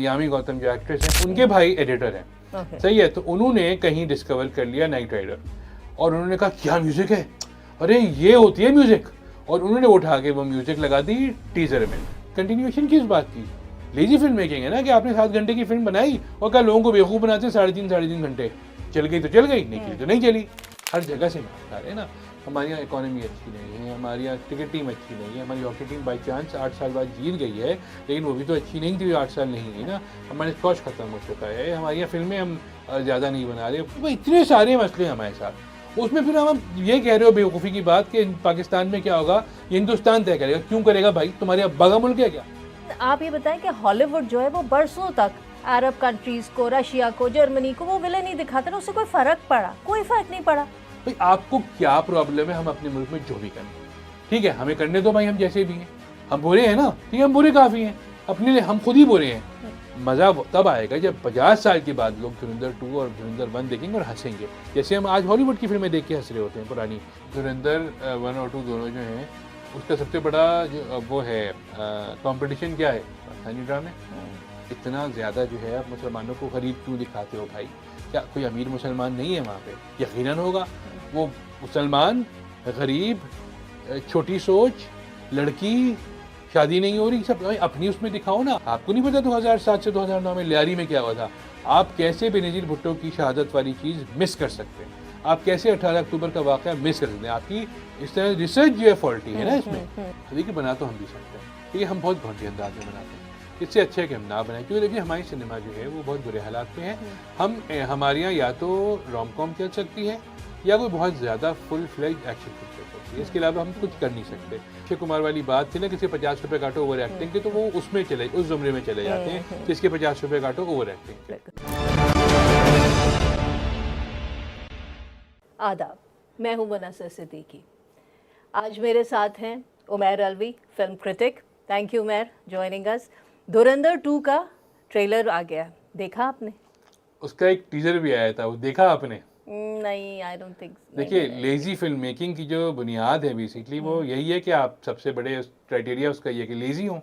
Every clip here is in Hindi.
यामी गौतम जो एक्ट्रेस हैं उनके भाई एडिटर हैं। सही है, तो उन्होंने कहीं डिस्कवर कर लिया नाइट राइडर और उन्होंने कहा क्या म्यूजिक है, अरे ये होती है म्यूजिक, और उन्होंने उठा के वो म्यूजिक लगा दी टीजर में। कंटिन्यूएशन किस बात की? लेजी फिल्म मेकिंग है ना, कि आपने 7 घंटे की फिल्म बनाई और क्या लोगों को बेवकूफ़ बनाते 3.5 घंटे, चल गई तो चल गई, नहीं चली तो नहीं चली। हर जगह से मार रहे हैं ना। हमारे यहाँ इकोनॉमी अच्छी नहीं है, हमारे यहाँ क्रिकेट टीम अच्छी नहीं है, हमारी हॉकी टीम बाई चांस 8 साल बाद जीत गई है, लेकिन वो भी तो अच्छी नहीं थी, 8 साल नहीं गई ना। हमारे स्कॉच खत्म हो चुका है, हमारी यहाँ फिल्में हम ज़्यादा नहीं बना रहे। तो इतने सारे मसले हमारे साथ, उसमें फिर हम ये कह रहे हो बेवकूफ़ी की बात कि पाकिस्तान में क्या होगा, ये हिंदुस्तान तय करेगा। क्यों करेगा भाई, तुम्हारे यहाँ बगा मुल्क है क्या? आप ये बताएं कि हॉलीवुड जो है वो बरसों तक अरब कंट्रीज को, रशिया को, जर्मनी को वो विलेन नहीं दिखाते ना, उससे कोई फर्क पड़ा? कोई फर्क नहीं पड़ा। भाई आपको क्या प्रॉब्लम है, हम अपने मुल्क में जो भी करें, ठीक है, हमें करने दो भाई, हम जैसे भी हैं, हम बुरे हैं ना, ठीक है, हम बुरे काफ़ी हैं, अपने लिए हम खुद ही बुरे हैं। मज़ा तब आएगा जब 50 साल के बाद लोग धुरंधर 2 और धुरंधर 1 देखेंगे और हंसेंगे, जैसे हम आज हॉलीवुड की फिल्में देख के हंस रहे होते हैं पुरानी। धुरंधर 1 और 2 दोनों जो हैं, उसका सबसे बड़ा जो वो है कंपटीशन क्या है, पाकिस्तानी ड्रामे। इतना ज़्यादा जो है आप मुसलमानों को गरीब क्यों दिखाते हो भाई? क्या कोई अमीर मुसलमान नहीं है वहाँ पे? यकीनन होगा। वो मुसलमान, गरीब, छोटी सोच, लड़की, शादी नहीं हो रही, सब अपनी उसमें दिखाओ ना। आपको नहीं पता 2007 से 2009 में लियारी में क्या हुआ था? आप कैसे बेनज़ीर भुट्टो की शहादत वाली चीज़ मिस कर सकते हैं? आप कैसे 18 अक्टूबर का वाक़या मिस कर सकते हैं? आपकी इस तरह रिसर्च जो है फॉल्टी है ना इसमें। देखिए बना तो हम भी सकते हैं, ठीक है, हम बहुत घंटे अंदाज में बनाते हैं, इससे अच्छा है कि हम ना बनाएं, क्योंकि देखिए हमारी सिनेमा जो है वो बहुत बुरे हालात में है। हमारे यहाँ या तो रोम कॉम चल सकती है या कोई बहुत ज़्यादा फुल फ्लेज एक्शन पिक्चर होती है, इसके अलावा हम कुछ कर नहीं सकते। अक्षय कुमार वाली बात थी ना, किसी 50 रुपये काटो ओवर एक्टिंग के, तो वो उसमें चले, उस जुमरे में चले जाते हैं, किसके 50 रुपये काटो ओवर एक्टिंग के। आदाब, मैं हूं मुनस्सर सिद्दीकी। आज मेरे साथ हैं Umair Alvi, film critic. Thank you Umair joining us. धुरंधर 2 का ट्रेलर आ गया, देखा आपने? उसका एक टीजर भी आया था, वो देखा आपने? नहीं, आई डोंट थिंक। देखिए लेजी फिल्म मेकिंग की जो बुनियाद है बेसिकली वो यही है कि आप सबसे बड़े क्राइटेरिया उसका ये कि लेजी हो।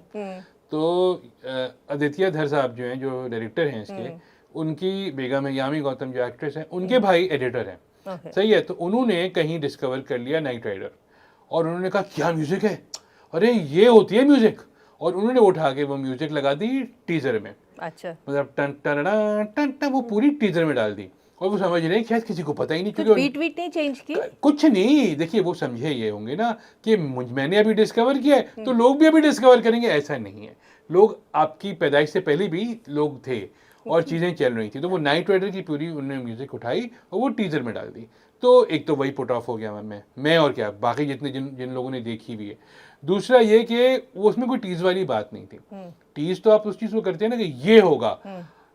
तो आदित्य धर साहब जो हैं, जो डायरेक्टर हैं इसके, उनकी बेगम है यामी गौतम जो एक्ट्रेस हैं, उनके भाई एडिटर हैं। सही है, तो उन्होंने कहीं डिस्कवर कर लिया नाइट राइडर और उन्होंने कहा क्या म्यूजिक है, अरे ये होती है म्यूजिक, और उन्होंने उठा के वो म्यूजिक लगा दी टीजर में। अच्छा, मतलब टन टन टन टन वो पूरी टीजर में डाल दी, और वो समझ रहे हैं शायद किसी को पता ही नहीं, क्योंकि बीट वीट नहीं चेंज की, कुछ नहीं। देखिए वो समझे ये होंगे ना कि मैंने अभी डिस्कवर किया है तो लोग भी अभी डिस्कवर करेंगे, ऐसा नहीं है। लोग आपकी पैदाइश से पहले भी लोग थे और चीज़ें चल रही थी, तो वो नाइट राइडर की पूरी उन्होंने म्यूजिक उठाई और वो टीजर में डाल दी। तो एक तो वही पुट ऑफ हो गया मैं और क्या बाकी जितने जिन लोगों ने देखी हुई है। दूसरा ये कि वो उसमें कोई टीज वाली बात नहीं थी। टीज तो आप उस चीज़ को करते हैं ना कि ये होगा।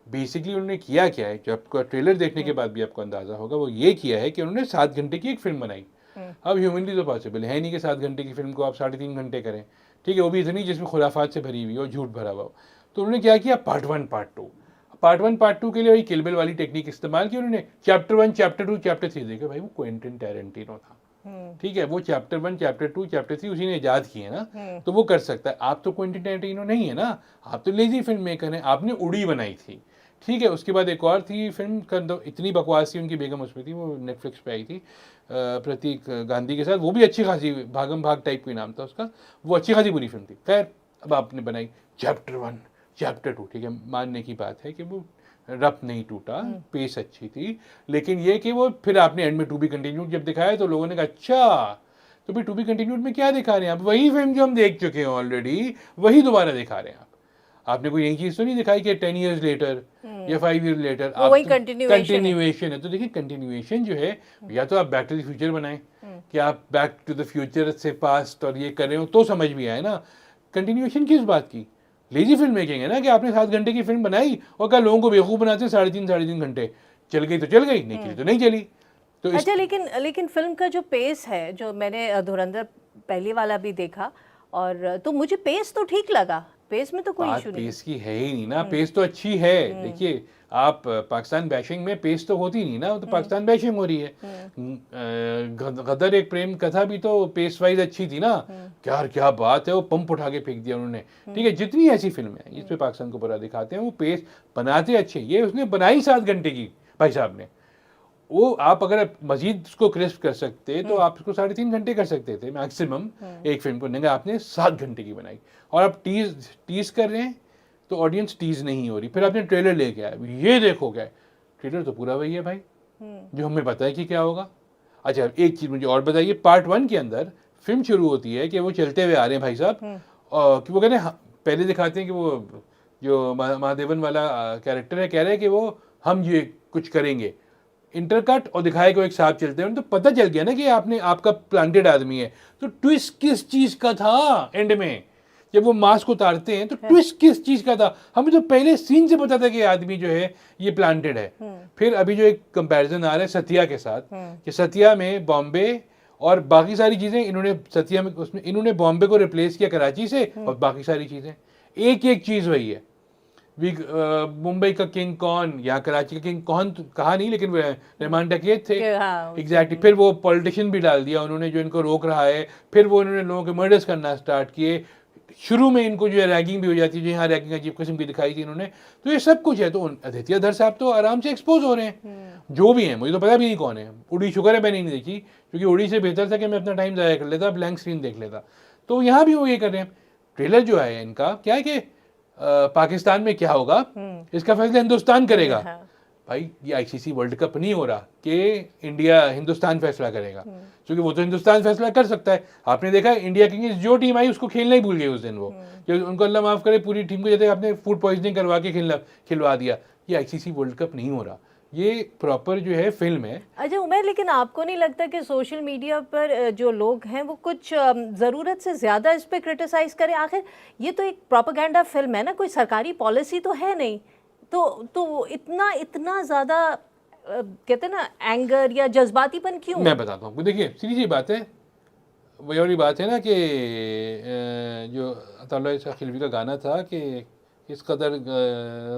बेसिकली उन्होंने किया क्या है, जो आपको ट्रेलर देखने के बाद भी आपको अंदाजा होगा, वो ये किया है कि उन्होंने 7 घंटे की एक फिल्म बनाई। अब ह्यूमनली तो पॉसिबल है नहीं कि 7 घंटे की फिल्म को आप 3.5 घंटे करें, ठीक है, वो भी इतनी जिसमें खुराफात से भरी हुई हो, झूठ भरा हुआ हो। तो उन्होंने क्या किया, पार्ट 1 पार्ट 2 के लिए वही किल बिल वाली टेक्निक इस्तेमाल की उन्होंने। चैप्टर 1 चैप्टर 2 चैप्टर 3 देखा भाई, वो क्वेंटिन टैरेंटिनो था, ठीक है, वो चैप्टर 1 चैप्टर 2 चैप्टर 3 उसी ने इजाद किए ना, तो वो कर सकता है। आप तो क्वेंटिन टैरेंटिनो नहीं है ना, आप तो लेजी फिल्म मेकर हैं, आपने उड़ी बनाई थी, ठीक है। उसके बाद एक और थी फिल्म का, इतनी बकवास थी, उनकी बेगम उसमें थी, वो नेटफ्लिक्स पे आई थी, प्रतीक गांधी के साथ, वो भी अच्छी खासी भागम भाग टाइप कोई नाम था उसका, वो अच्छी खासी बुरी फिल्म थी। खैर अब आपने बनाई चैप्टर 1 चैप्टर 2, ठीक है, मानने की बात है कि वो रफ नहीं टूटा, पेस अच्छी थी, लेकिन ये कि वो फिर आपने एंड में टू बी कंटिन्यूड जब दिखाया तो लोगों ने कहा अच्छा, तो फिर टू बी कंटिन्यूड में क्या दिखा रहे हैं आप, वही फिल्म जो हम देख चुके हैं ऑलरेडी, वही दोबारा दिखा रहे हैं आप। आपने कोई यही चीज़ तो नहीं दिखाई कि 10 years लेटर या 5 years लेटर आप कंटिन्यूएशन है। तो देखिए कंटिन्यूएशन जो है, या तो आप बैक टू द फ्यूचर बनाएं कि आप बैक टू द फ्यूचर से पास्ट और ये कर रहे हो तो समझ भी आए ना। कंटिन्यूएशन किस बात की? लेजी फिल्म मेकिंग है ना, कि आपने 7 घंटे की फिल्म बनाई और क्या लोगों को बेवकूफ़ बनाते 3.5 घंटे, चल गई तो चल गई, नहीं चली तो नहीं चली। तो अच्छा, लेकिन फिल्म का जो पेस है, जो मैंने धुरंधर पहली वाला भी देखा, और तो मुझे पेस तो ठीक लगा, पेस में तो कोई बात इशू नहीं। पेस की है ही नहीं ना, पेस तो अच्छी है। देखिए आप पाकिस्तान बैशिंग में पेस तो होती नहीं ना, वो तो पाकिस्तान बैशिंग हो रही है। गदर एक प्रेम कथा भी तो पेस वाइज अच्छी थी ना, क्या क्या बात है, वो पंप उठा के फेंक दिया उन्होंने। ठीक है, जितनी ऐसी फिल्में हैं जिसमें पाकिस्तान को बुरा दिखाते हैं वो पेस बनाते अच्छे, ये उसने बनाई 7 घंटे की भाई साहब ने। वो आप अगर मजीद उसको क्रिस्प कर सकते तो आप उसको 3.5 घंटे कर सकते थे मैक्सिमम एक फिल्म को, नहीं आपने 7 घंटे की बनाई। और आप टीज कर रहे हैं तो ऑडियंस टीज नहीं हो रही, फिर आपने ट्रेलर लेके आए, ये देखो क्या ट्रेलर तो पूरा वही है भाई जो हमें पता है कि क्या होगा। अच्छा एक चीज मुझे और बताइए, पार्ट 1 के अंदर फिल्म शुरू होती है कि वो चलते हुए आ रहे हैं भाई साहब, और कि वो कहते हैं पहले दिखाते हैं कि वो जो महादेवन वाला कैरेक्टर है कह रहे हैं कि वो हम ये कुछ करेंगे, इंटरकट और दिखाए को एक साथ चलते हैं, तो पता चल गया ना कि आपका प्लांटेड आदमी है। तो ट्विस्ट किस चीज का था एंड में जब वो मास्क उतारते हैं, तो ट्विस्ट किस चीज का था? हमें तो पहले सीन से पता था कि आदमी जो है ये प्लांटेड है। फिर अभी जो एक कंपैरिजन आ रहा है सतिया के साथ कि सतिया में बॉम्बे और बाकी सारी चीजें, इन्होंने सतिया में उसमें इन्होंने बॉम्बे को रिप्लेस किया कराची से, और बाकी सारी चीजें एक एक चीज वही है। मुंबई का किंग कौन या कराची का किंग कौन तो कहा नहीं, लेकिन रहमान डकैत थे एग्जैक्टली। फिर वो पॉलिटिशियन भी डाल दिया उन्होंने जो इनको रोक रहा है, फिर वो उन्होंने लोगों के मर्डर्स करना स्टार्ट किए। शुरू में इनको जो है रैगिंग भी हो जाती है, जो यहाँ रैगिंग अजीब किस्म की दिखाई थी इन्होंने, तो ये सब कुछ है। तो आदित्य धर साहब तो आराम से एक्सपोज हो रहे हैं जो भी हैं, मुझे तो पता भी नहीं कौन है। उड़ी शुक्र है मैंने नहीं देखी, क्योंकि उड़ी से बेहतर था कि मैं अपना टाइम ज़ाया कर लेता, ब्लैंक स्क्रीन देख लेता। तो यहाँ भी वो ये कर रहे हैं। ट्रेलर जो है इनका क्या है कि पाकिस्तान में क्या होगा इसका फैसला हिंदुस्तान करेगा। भाई ये आईसीसी वर्ल्ड कप नहीं हो रहा कि इंडिया हिंदुस्तान फैसला करेगा, क्योंकि वो तो हिंदुस्तान फैसला कर सकता है। आपने देखा है इंडिया की जो टीम आई उसको खेलना ही भूल गए उस दिन, वो जो उनको अल्लाह माफ करे पूरी टीम को जैसे आपने फूड पॉइजनिंग करवा के खिलवा दिया। ये आईसीसी वर्ल्ड कप नहीं हो रहा, ये प्रॉपर जो है फिल्म है। अच्छा उमर, लेकिन आपको नहीं लगता कि सोशल मीडिया पर जो लोग हैं वो कुछ ज़रूरत से ज़्यादा इस पर क्रिटिसाइज़ करें? आखिर ये तो एक प्रोपेगेंडा फिल्म है ना, कोई सरकारी पॉलिसी तो है नहीं, तो इतना इतना ज़्यादा कहते हैं ना एंगर या जज्बातीपन क्यों? मैं बताता हूँ, देखिए सीधी सी बात है, वही वाली बात है ना कि जो अताउल्लाह खिलवी का गाना था कि किस कदर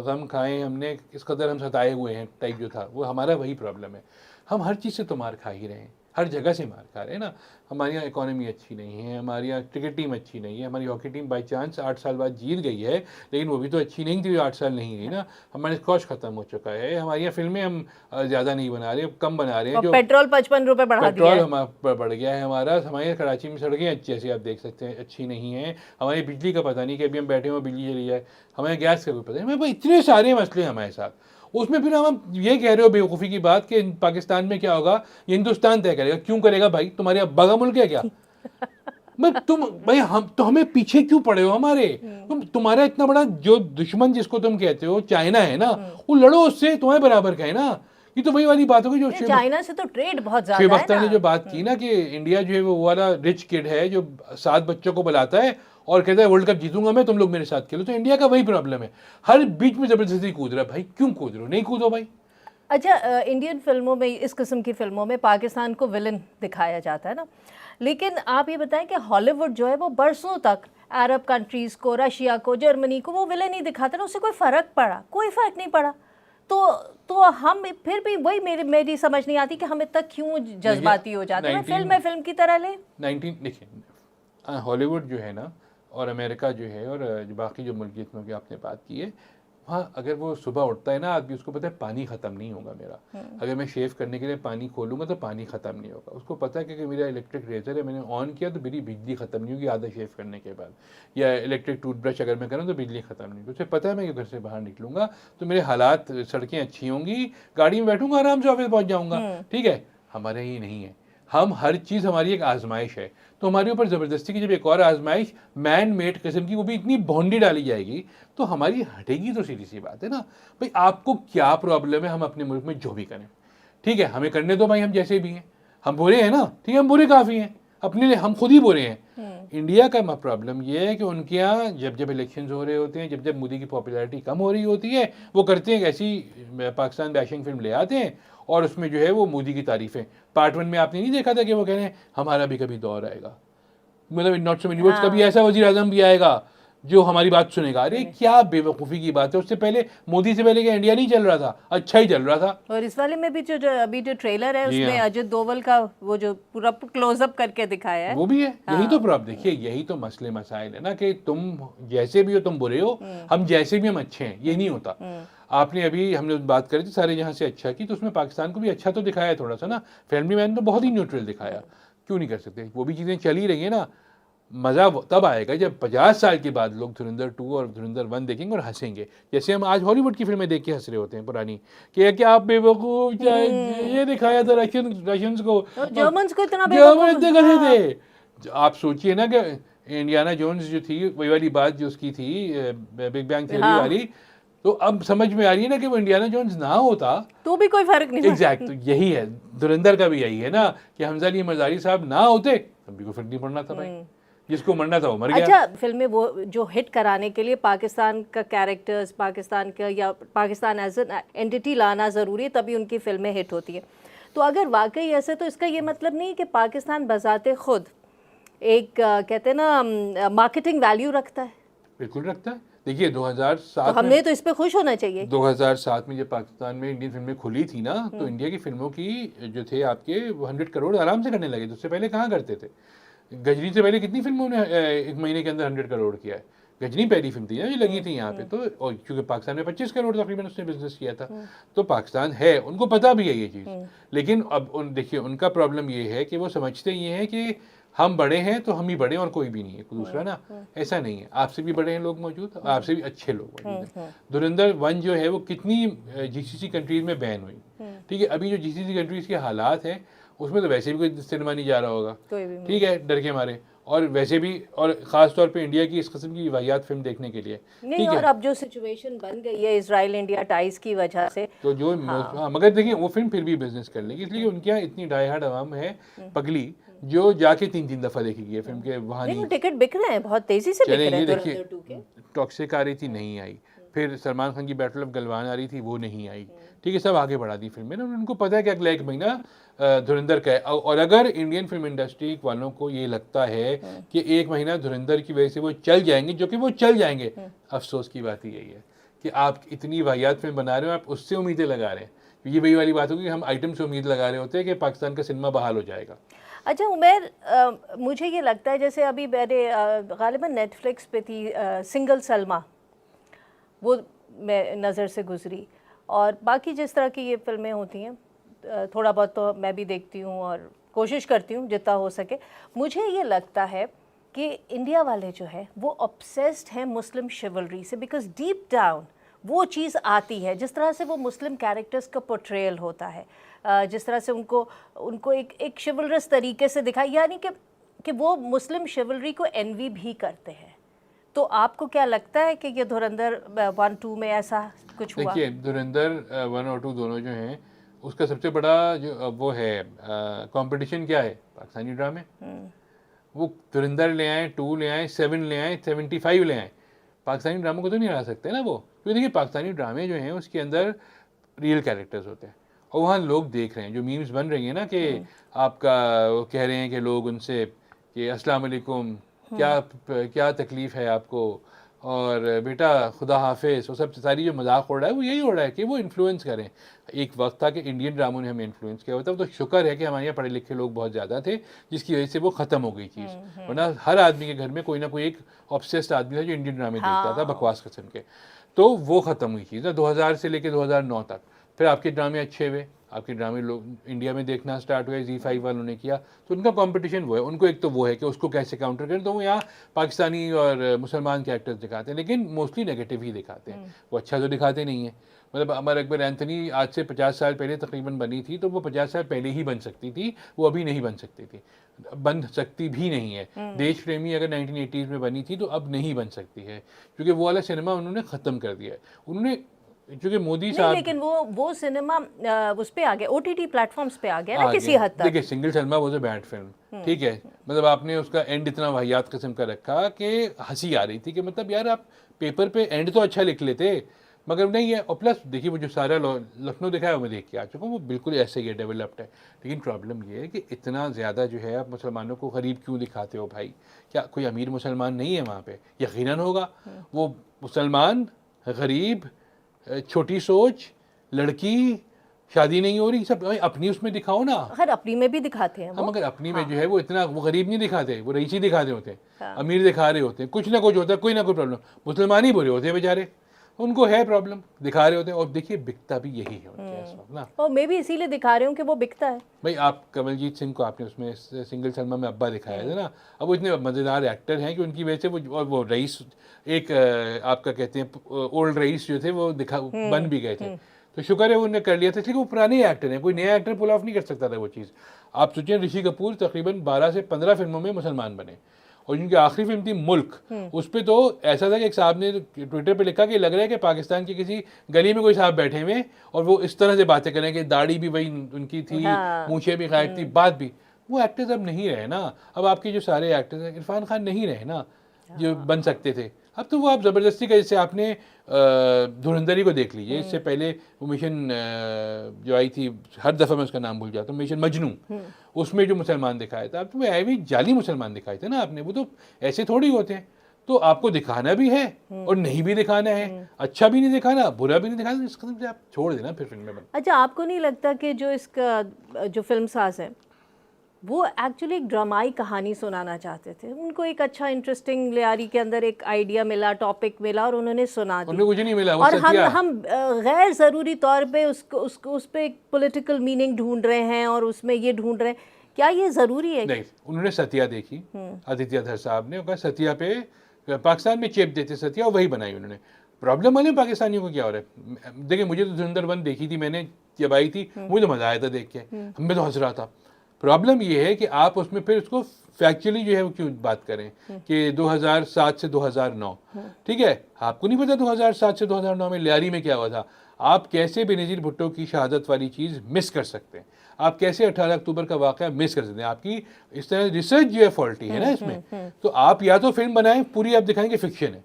गम खाए हमने, किस कदर हम सताए हुए हैं टाइप जो था, वो हमारा वही प्रॉब्लम है। हम हर चीज़ से तो मार खा ही रहे हैं, हर जगह से मार खा रहे हैं ना। हमारी यहाँ इकोनॉमी अच्छी नहीं है, हमारी यहाँ क्रिकेट टीम अच्छी नहीं है, हमारी हॉकी टीम बाई चांस 8 साल बाद जीत गई है, लेकिन वो भी तो अच्छी नहीं थी, 8 साल नहीं रही ना। हमारे स्कॉश खत्म हो चुका है, हमारी यहाँ फिल्में हम ज़्यादा नहीं बना रहे, कम बना रहे हैं। जो पेट्रोल 55 रुपये बढ़ा दिया है, पेट्रोल हमारा बढ़ गया है हमारा। हमारे कराची में सड़कें अच्छी, जैसे आप देख सकते हैं अच्छी नहीं है। हमारी बिजली का पता नहीं कि अभी हम बैठे हुए बिजली चली जाए, हमारे गैस का भी पता नहीं। भाई इतने सारे मसले हमारे साथ, उसमें फिर हम ये कह रहे हो बेवकूफ़ी की बात कि पाकिस्तान में क्या होगा ये हिंदुस्तान तय करेगा। क्यों करेगा भाई? तुम्हारे अब्बा का मुल्क है क्या? मैं तुम भाई हम तो हमें पीछे क्यों पड़े हो हमारे? तुम्हारा इतना बड़ा जो दुश्मन जिसको तुम कहते हो चाइना है ना, वो लड़ो उससे, तुम्हारे बराबर का है ना। ये तो वही वाली बात होगी जो चाइना से तो ट्रेड बहुत ज्यादा शुएब है अख्तर ना। ने जो बात की ना कि इंडिया जो है वो वाला रिच किड है जो 7 बच्चों को बुलाता है और कहता है वर्ल्ड कप जीतूंगा मैं, तुम लोग मेरे साथ खेलो। तो इंडिया का वही प्रॉब्लम है, हर बीच में जबरदस्ती कूद रहा है। भाई क्यों कूद रहे हो? नहीं कूदो भाई। अच्छा इंडियन फिल्मों में, इस किस्म की फिल्मों में पाकिस्तान को विलन दिखाया जाता है ना, लेकिन आप ये बताएं कि हॉलीवुड जो है वो बरसों तक अरब कंट्रीज़ को, रशिया को, जर्मनी को वो विलन ही दिखाता ना, उससे कोई फ़र्क पड़ा? कोई फ़र्क नहीं पड़ा। तो हम फिर भी वही मेरी समझ नहीं आती कि हम इतना क्यों जज्बाती हो जाते हैं। फिल्म है, फिल्म की तरह ले। देखिए हॉलीवुड जो है ना और अमेरिका जो है और जो बाकी जो मुल्क जिसमें की आपने बात की है, वहाँ अगर वो सुबह उठता है ना आदमी, उसको पता है पानी ख़त्म नहीं होगा मेरा। अगर मैं शेव करने के लिए पानी खोलूँगा तो पानी ख़त्म नहीं होगा। उसको पता है कि मेरा इलेक्ट्रिक रेजर है, मैंने ऑन किया तो मेरी बिजली ख़त्म नहीं होगी आधा शेव करने के बाद, या इलेक्ट्रिक टूथब्रश अगर मैं करूँ तो बिजली ख़त्म नहीं होगी। उसे पता है मैं घर से बाहर निकलूँगा तो मेरे हालात, सड़कें अच्छी होंगी, गाड़ी में बैठूँगा आराम से ऑफिस पहुँच जाऊँगा। ठीक है, हमारे ये नहीं है। हम हर चीज़ हमारी एक आजमाइश है, तो हमारे ऊपर ज़बरदस्ती की जब एक और आजमाइश मैन मेड किस्म की, वो भी इतनी भौंडी डाली जाएगी तो हमारी हटेगी तो सीधी सी बात है ना। भाई आपको क्या प्रॉब्लम है हम अपने मुल्क में जो भी करें? ठीक है, हमें करने दो भाई, हम जैसे भी हैं, हम बुरे हैं ना, ठीक है, हम बुरे काफ़ी हैं अपने लिए, हम खुद ही बुरे हैं। इंडिया का प्रॉब्लम ये है कि उनके यहाँ जब जब इलेक्शंस हो रहे होते हैं, जब जब मोदी की पॉपुलैरिटी कम हो रही होती है, वो करते हैं ऐसी पाकिस्तान बैशिंग फिल्म ले आते हैं और उसमें जो है वो मोदी की तारीफ़ें। पार्ट 1 में आपने नहीं देखा था कि वो कह रहे हैं हमारा भी कभी दौर आएगा, मतलब नॉट सो मेनी वर्ड्स, कभी ऐसा वज़ीर आज़म भी आएगा जो हमारी बात सुनेगा। अरे क्या बेवकूफ़ी की बात है, उससे पहले मोदी से पहले क्या इंडिया नहीं चल रहा था, अच्छा ही चल रहा था। और इस वाले में भी जो अभी जो ट्रेलर है जी उसमें हाँ। अजित दोवल का वो जो पूरा क्लोजअप करके दिखाया है, वो भी है, यही तो प्रॉब्लम देखिए, यही तो मसले मसाइल है ना कि तुम जैसे भी हो तुम बुरे हो, हम जैसे भी हम अच्छे हैं, ये नहीं होता। आपने अभी हमने बात करी थी सारे जहां से अच्छा की, तो उसमें पाकिस्तान को भी अच्छा तो दिखाया है थोड़ा सा ना, फैमिली मैन तो बहुत ही न्यूट्रल दिखाया, क्यों नहीं कर सकते, वो भी चीज़ें चल ही रही है ना। मज़ा तब आएगा जब 50 साल के बाद लोग धुरंधर 2 और धुरंधर 1 देखेंगे और हंसेंगे, जैसे हम आज हॉलीवुड की फिल्में देख के हंस रहे होते हैं पुरानी, कि क्या आप बेवकूफ़, ये दिखाया था रशियंस को, और जर्मन्स को इतना जर्मन इतने कैसे हाँ। थे। आप सोचिए ना कि इंडियाना जोन्स जो थी, वही वाली बात जो उसकी थी बिग बैंग थ्योरी हाँ। वाली, तो अब समझ में आ रही है ना कि वो इंडियाना जोन्स ना होता तो भी कोई फर्क नहीं पड़ता। एग्जैक्ट, तो यही है धुरंधर का भी यही है ना कि हमजा अली मज़ारी साहब ना होते तब भी कोई फर्क नहीं पड़ना था भाई, जिसको मरना था वो मर गया। अच्छा, फिल्में वो जो हिट कराने के लिए पाकिस्तान का कैरेक्टर्स, पाकिस्तान का या पाकिस्तान एज एन एंटिटी लाना ज़रूरी है, तभी उनकी फिल्में हिट होती है। तो अगर वाकई ऐसे, तो इसका ये मतलब नहीं कि पाकिस्तान बजाते खुद एक कहते हैं ना मार्केटिंग वैल्यू रखता है। बिल्कुल रखता है। देखिए 2007 तो हमने तो इस पे खुश होना चाहिए। 2007 में जब पाकिस्तान में इंडियन फिल्में खुली थी ना, तो इंडिया की फिल्मों की जो थे आपके 100 करोड़ आराम से करने लगे थे, उससे पहले कहाँ करते थे। गजनी से पहले कितनी फिल्मों ने एक महीने के अंदर 100 करोड़ किया है। गजनी पहली फिल्म थी ना जो लगी थी यहाँ पे, तो और क्योंकि पाकिस्तान में 25 करोड़ तकरीबन उसने बिजनेस किया था, तो पाकिस्तान है, उनको पता भी है ये चीज़। लेकिन अब देखिए उनका प्रॉब्लम ये है कि वो समझते ये हैं कि हम बड़े हैं तो हम ही बड़े हैं और कोई भी नहीं है, कोई दूसरा ना, ऐसा नहीं है। आपसे भी बड़े हैं लोग मौजूद, आपसे भी अच्छे लोग मौजूद हैं। धुरंधर 1 जो है वो कितनी जीसीसी कंट्रीज में बैन हुई, ठीक है। अभी जो जीसीसी कंट्रीज के हालात हैं उसमें तो वैसे भी कोई सिनेमा नहीं जा रहा होगा, ठीक है, डर के मारे, और वैसे भी, और ख़ास तौर पे इंडिया की इस किस्म की वाहियात फिल्म देखने के लिए, नहीं। और अब जो सिचुएशन बन गई है इजराइल इंडिया टाइज की वजह से, तो जो हाँ, मगर देखिए वो फिल्म फिर भी बिजनेस कर लेगी, इसलिए उनके यहाँ इतनी डाई हार्ड आवाम है पगली जो जाके 3-3 दफ़ा देखेगी ये फिल्म के, वहाँ नहीं, नहीं। वो टिकट बिक रहे हैं, बहुत तेजी से बिक रहे हैं धुरंधर 2 के। टॉक्सिक आ रही थी, नहीं आई। फिर सलमान खान की बैटल ऑफ गलवान आ रही थी, वो नहीं आई, ठीक है। सब आगे बढ़ा दी फिल्में ना, उनको पता है कि अगला 1 महीना धुरंधर का है। और अगर इंडियन फिल्म इंडस्ट्री वालों को ये लगता है कि 1 महीना धुरंधर की वजह से वो चल जाएंगे, जो कि वो चल जाएंगे, अफसोस की बात यही है कि आप इतनी वाहियात फिल्म बना रहे हो, आप उससे उम्मीदें लगा रहे हैं। ये वही वाली बात होगी कि हम आइटम से उम्मीद लगा रहे होते हैं कि पाकिस्तान का सिनेमा बहाल हो जाएगा। अच्छा उमेर, मुझे ये लगता है जैसे अभी मैंने गालिबन नेटफ्लिक्स पे थी सिंगल सलमा, वो मैं नज़र से गुजरी, और बाकी जिस तरह की ये फिल्में होती हैं थोड़ा बहुत तो मैं भी देखती हूँ और कोशिश करती हूँ जितना हो सके। मुझे ये लगता है कि इंडिया वाले जो है वो ऑब्सेस्ड हैं मुस्लिम शिवलरी से, बिकॉज डीप डाउन वो चीज़ आती है, जिस तरह से वो मुस्लिम कैरेक्टर्स का पोर्ट्रेयल होता है, जिस तरह से उनको एक शिवलरस तरीके से दिखाया, यानी कि वो मुस्लिम शिवलरी को एनवी भी करते हैं। तो आपको क्या लगता है कि ये धुरंधर 1-2 में ऐसा कुछ हुआ? देखिए धुरंधर 1 और 2 दोनों जो हैं, उसका सबसे बड़ा जो वो है कंपटीशन क्या है, पाकिस्तानी ड्रामे। वो धुरंधर ले आए, 2 ले आए, 7 ले आए, 75 ले आए, पाकिस्तानी ड्रामों को तो नहीं हरा सकते ना वो, क्योंकि देखिए पाकिस्तानी ड्रामे जो हैं उसके अंदर रियल कैरेक्टर्स होते हैं, और वहाँ लोग देख रहे हैं, जो मीम्स बन रही हैं ना कि आपका वो कह रहे हैं कि लोग उनसे कि अस्सलाम वालेकुम, क्या तकलीफ़ है आपको, और बेटा खुदा हाफिज़, वो सब सारी जो मजाक हो रहा है वो यही हो रहा है कि वो इन्फ्लुएंस करें। एक वक्त था कि इंडियन ड्रामों ने हमें इन्फ्लुएंस किया होता, तो शुक्र है कि हमारे यहाँ पढ़े लिखे लोग बहुत ज़्यादा थे, जिसकी वजह से वो ख़त्म हो गई चीज़, वरना हर आदमी के घर में कोई ना कोई एक ऑब्सेस्ड आदमी था जो इंडियन ड्रामे देखता था, बकवास किस्म के, तो वो ख़त्म हुई चीज़ है 2000 से लेकर 2009 तक। फिर आपके ड्रामे अच्छे हुए, आपके ड्रामे लोग इंडिया में देखना स्टार्ट हुए, Z5 वालों ने किया, तो उनका कंपटीशन वो है, उनको एक तो वो है कि उसको कैसे काउंटर करें, तो वो यहाँ पाकिस्तानी और मुसलमान कैरेक्टर्स दिखाते हैं, लेकिन मोस्टली नेगेटिव ही दिखाते हैं, वो अच्छा तो दिखाते नहीं है। मतलब अमर अकबर एंथनी आज से 50 साल पहले तकरीबन बनी थी, तो वो 50 साल पहले ही बन सकती थी, वो अभी नहीं बन सकती थी, बन सकती भी नहीं है। देश प्रेमी अगर 1980s में बनी थी तो अब नहीं बन सकती है, क्योंकि वो वाला सिनेमा उन्होंने ख़त्म कर दिया है, उन्होंने, क्योंकि मोदी साहब, लेकिन वो सिनेमा उस पे आ गया, OTT प्लेटफॉर्म्स पे आ गया ना किसी हद तक। देखिए single Salma was a bad film, ठीक है, मतलब आपने उसका एंड इतना वाहियात किस्म का रखा कि हंसी आ रही थी कि मतलब यार आप पेपर पे एंड तो अच्छा लिख लेते, मगर नहीं है। और प्लस देखिए वो जो सारा लखनऊ दिखाया है मैं देख के आ चुका हूँ, वो बिल्कुल ऐसे ही डेवलप्ड है। लेकिन प्रॉब्लम ये है कि इतना ज़्यादा जो है आप मुसलमानों को गरीब क्यों दिखाते हो भाई? क्या कोई अमीर मुसलमान नहीं है वहाँ पे? यकीनन होगा। वो मुसलमान गरीब, छोटी सोच, लड़की, शादी नहीं हो रही, सब अपनी उसमें दिखाओ ना। खैर अपनी में भी दिखाते हैं हाँ, वो। मगर अपनी में जो है वो इतना वो गरीब नहीं दिखाते, वो रईसी दिखाते होते हैं, हाँ। अमीर दिखा रहे होते हैं, कुछ ना कुछ होता है, कोई ना कोई प्रॉब्लम। मुसलमान ही बुरे होते हैं बेचारे, उनको है प्रॉब्लम, दिखा रहे होते हैं। और देखिए बिकता भी यही है उनके इस वक्त ना। और मैं भी इसीलिए दिखा रही हूँ कि वो बिकता है। भाई आप कमलजीत सिंह को आपने उसमें सिंगल सलमा में अब्बा दिखाया था ना, अब वो इतने मज़ेदार एक्टर हैं कि उनकी वजह से वो, और वो रईस एक आपका कहते हैं ओल्ड रईस जो थे वो बन भी गए थे। तो शुक्र है उन्होंने कर लिया था, इसलिए वो पुराने एक्टर हैं, कोई नया एक्टर पुल ऑफ नहीं कर सकता था वो चीज़। आप सोचिए ऋषि कपूर तकरीबन 12 से 15 फिल्मों में मुसलमान बने, और जिनकी आखिरी फिल्म थी मुल्क, उस पर तो ऐसा था कि एक साहब ने ट्विटर पे लिखा कि लग रहा है कि पाकिस्तान की किसी गली में कोई साहब बैठे हुए और वो इस तरह से बातें करें कि दाढ़ी भी वही उनकी थी, मूछें भी गायब थी, बात भी। वो एक्टर्स अब नहीं रहे ना। अब आपके जो सारे एक्टर्स हैं, इरफान खान नहीं रहे ना जो बन सकते थे। अब तो वो आप ज़बरदस्ती का, जैसे आपने धुरंधरी को देख लीजिए, इससे पहले वो मिशन जो आई थी, हर दफ़ा मैं उसका नाम भूल जाता हूँ, मिशन मजनू, उसमें जो मुसलमान दिखाया था, अब तो वो ऐसे जाली मुसलमान दिखाए थे ना आपने, वो तो ऐसे थोड़ी होते हैं। तो आपको दिखाना भी है और नहीं भी दिखाना है, अच्छा भी नहीं दिखाना, बुरा भी नहीं दिखाना, इस कदम से आप छोड़ देना फिर फिल्म में। अच्छा, आपको नहीं लगता कि जो इसका जो फिल्म साज है वो एक्चुअली एक ड्रामाई कहानी सुनाना चाहते थे? उनको एक अच्छा इंटरेस्टिंग लियारी के अंदर एक आइडिया मिला, टॉपिक मिला और उन्होंने सुना दी। उन्हें कुछ नहीं मिला, वो और सत्या। हम गैर ज़रूरी तौर पे उसको उस पे एक पॉलिटिकल मीनिंग ढूंढ रहे हैं और उसमें ये ढूंढ रहे हैं, क्या ये ज़रूरी है? नहीं, उन्होंने सत्या देखी, आदित्य धर साहब ने, कहा सत्या पे पाकिस्तान में चेप देते सत्या, और वही बनाई उन्होंने। प्रॉब्लम वाले पाकिस्तानियों को क्या हो रहा है? देखिए मुझे तो धुरंधर 1 देखी थी मैंने जब आई थी, मुझे तो मज़ा आया था देख के, मैं तो हंस रहा था। प्रॉब्लम ये है कि आप उसमें फिर उसको फैक्चुअली जो है वो क्यों बात करें कि 2007 से 2009, ठीक है, आपको नहीं पता 2007 से 2009 में लियारी में क्या हुआ था? आप कैसे बेनज़ीर भुट्टो की शहादत वाली चीज़ मिस कर सकते हैं? आप कैसे 18 अक्टूबर का वाक़या मिस कर सकते हैं? आपकी इस तरह रिसर्च जो है फॉल्टी है ना इसमें। तो आप या तो फिल्म बनाएं पूरी, आप दिखाएंगे फिक्शन है,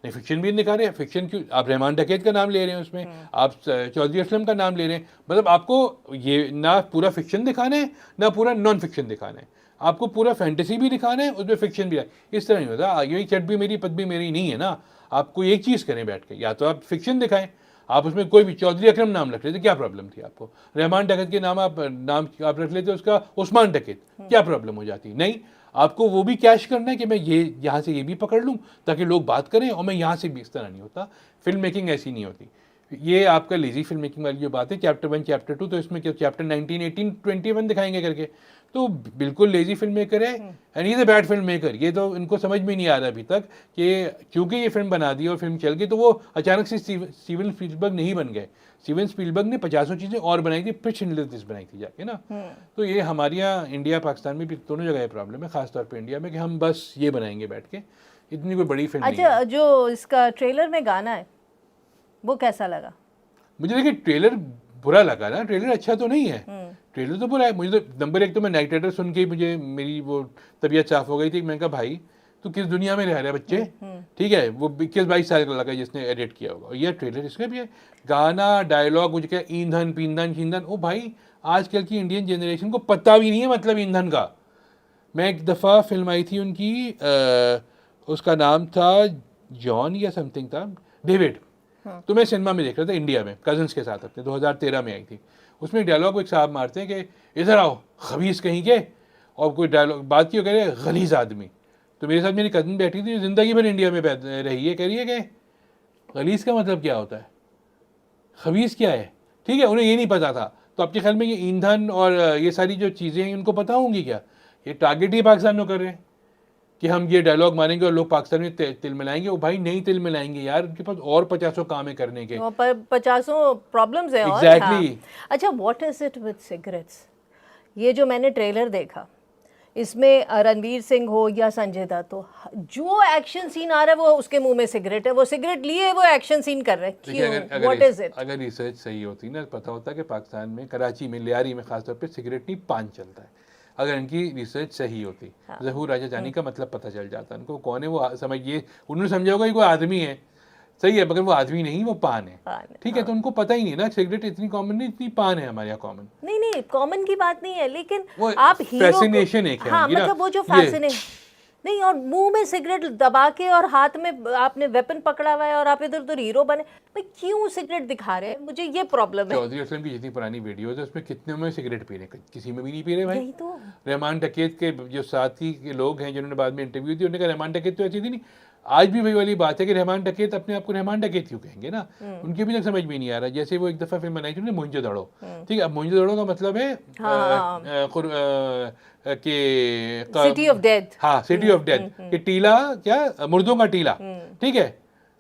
नहीं फिक्शन भी नहीं दिखा रहे हैं। फिक्शन क्यों? आप रहमान डकैत का नाम ले रहे हैं उसमें, आप चौधरी असलम का नाम ले रहे हैं, मतलब आपको ये ना पूरा फिक्शन दिखाना है ना पूरा नॉन फिक्शन दिखाना है, आपको पूरा फैंटेसी भी दिखाना है, उसमें फिक्शन भी है। इस तरह नहीं होता, यही चट भी मेरी पद भी मेरी नहीं है ना। आप कोई एक चीज़ करें बैठ के, या तो आप फिक्शन दिखाएं, आप उसमें कोई भी चौधरी अकरम नाम रख लेते, क्या प्रॉब्लम थी आपको? रहमान डकैत के नाम आप रख लेते उसका उस्मान डकैत, क्या प्रॉब्लम हो जाती? नहीं, आपको वो भी कैश करना है कि मैं ये यहाँ से ये भी पकड़ लूँ ताकि लोग बात करें, और मैं यहाँ से भी। इस तरह नहीं होता, फिल्म मेकिंग ऐसी नहीं होती। ये आपका लेजी फिल्म मेकिंग वाली जो बात है, चैप्टर 1 चैप्टर 2, तो इसमें क्या चैप्टर 19 18 21 दिखाएंगे करके, तो बिल्कुल लेजी फिल्म मेकर है and he is a bad film maker. ये तो इनको समझ में नहीं आ रहा अभी तक कि क्योंकि ये फिल्म बना दी और फिल्म चल गई तो वो अचानक से स्टीवन स्पीलबर्ग नहीं बन गए। स्टीवन स्पीलबर्ग ने 50 चीज़ें और बनाई थी, फिर शिंडलर्स लिस्ट बनाई थी जाके ना। तो ये हमारे यहाँ इंडिया पाकिस्तान में भी दोनों जगह प्रॉब्लम है, खासतौर पर इंडिया में, कि हम बस ये बनाएंगे बैठ के, इतनी कोई बड़ी फिल्म नहीं है। अच्छा, जो इसका ट्रेलर में गाना है वो कैसा लगा? मुझे देखिए ट्रेलर बुरा लगा ना, ट्रेलर अच्छा तो नहीं है, ट्रेलर तो बुरा है। मुझे तो नंबर 1 तो मैं नाइट राइडर सुन के ही मुझे मेरी वो तबीयत साफ हो गई थी। मैंने कहा भाई तू किस दुनिया में रह रहा है बच्चे, ठीक है, वो 21-22 साल का लगा जिसने एडिट किया होगा। ये ट्रेलर इसका भी है, गाना डायलॉग मुझे क्या ईंधन पींधन शींधन, ओ भाई आजकल की इंडियन जनरेशन को पता भी नहीं है मतलब ईंधन का। मैं एक दफ़ा फिल्म आई थी उनकी, उसका नाम था जॉन या समथिंग था, डेविड, तो मैं सिनेमा में देख रहा था इंडिया में कजन्स के साथ अपने, 2013 में आई थी। उसमें डायलॉग एक साहब मारते हैं कि इधर आओ खबीस कहीं के, और कोई डायलॉग बात की कह रहे गलीज आदमी। तो मेरे साथ मेरी कज़न बैठी थी जो ज़िंदगी भर इंडिया में रही है, कह रही है कि गलीज का मतलब क्या होता है, खबीस क्या है, ठीक है, उन्हें ये नहीं पता था। तो आपके ख्याल में ये ईंधन और ये सारी जो चीज़ें हैं उनको पता होंगी क्या? ये टारगेट ही पाकिस्तान में कर रहे हैं कि हम ये डायलॉग मारेंगे और लोग पाकिस्तान में तिल मिलाएंगे। वो भाई नहीं तिल मिलाएंगे यार, उनके पास और 50 काम है करने के, 50 प्रॉब्लम्स हैं। Exactly. हाँ। अच्छा, what is it with cigarettes? ये जो मैंने ट्रेलर देखा, इसमें रणवीर सिंह हो या संजय दत्त हो, जो एक्शन सीन आ रहा है वो उसके मुंह में सिगरेट है, वो सिगरेट लिए वो एक्शन सीन कर रहे हैं। क्यों? What is it? अगर रिसर्च सही होती ना, पता होता कि पाकिस्तान में कराची में लियारी में खासतौर पे सिगरेट नहीं पान चलता है। अगर इनकी रिसर्च सही होती, ज़हूर राजा जानी का मतलब पता चल जाता, उनको कौन है वो समझिए, उन्होंने समझा होगा कि कोई आदमी है सही है, मगर वो आदमी नहीं, वो पान है, पान है, ठीक है। तो उनको पता ही नहीं ना, सिगरेट इतनी कॉमन नहीं, इतनी पान है हमारे यहाँ कॉमन। नहीं नहीं, कॉमन की बात नहीं है, लेकिन वो आप हीरो fascination एक है हाँ उनकी ना, मतलब वो जो ये- फैसिनेशन नहीं, और मुंह में सिगरेट दबा के और हाथ में आपने वेपन पकड़ा हुआ है और आप इधर उधर हीरो बने, भाई क्यों सिगरेट दिखा रहे हैं, मुझे ये प्रॉब्लम है। चौधरी असलम की जितनी पुरानी वीडियोज है उसमें कितने में सिगरेट पी रहे हैं, किसी में भी नहीं पी रहे भाई। यही तो रहमान डकैत के जो साथी के लोग हैं जिन्होंने बाद में इंटरव्यू दी, उन्होंने कहा रहमान डकैत तो ऐसी थी नहीं। आज भी वही वाली बात है कि रहमान डकैत अपने आप को रहमान डकैत क्यों कहेंगे ना, उनकी अभी तक समझ में नहीं आ रहा। जैसे वो एक दफा फिल्म बनाई थी उन्होंने मोहनजोदड़ो, ठीक है। अब मोहनजोदड़ो का मतलब है कि सिटी ऑफ डेथ, हाँ, सिटी ऑफ डेथ, कि टीला क्या, मुर्दों का टीला, ठीक है।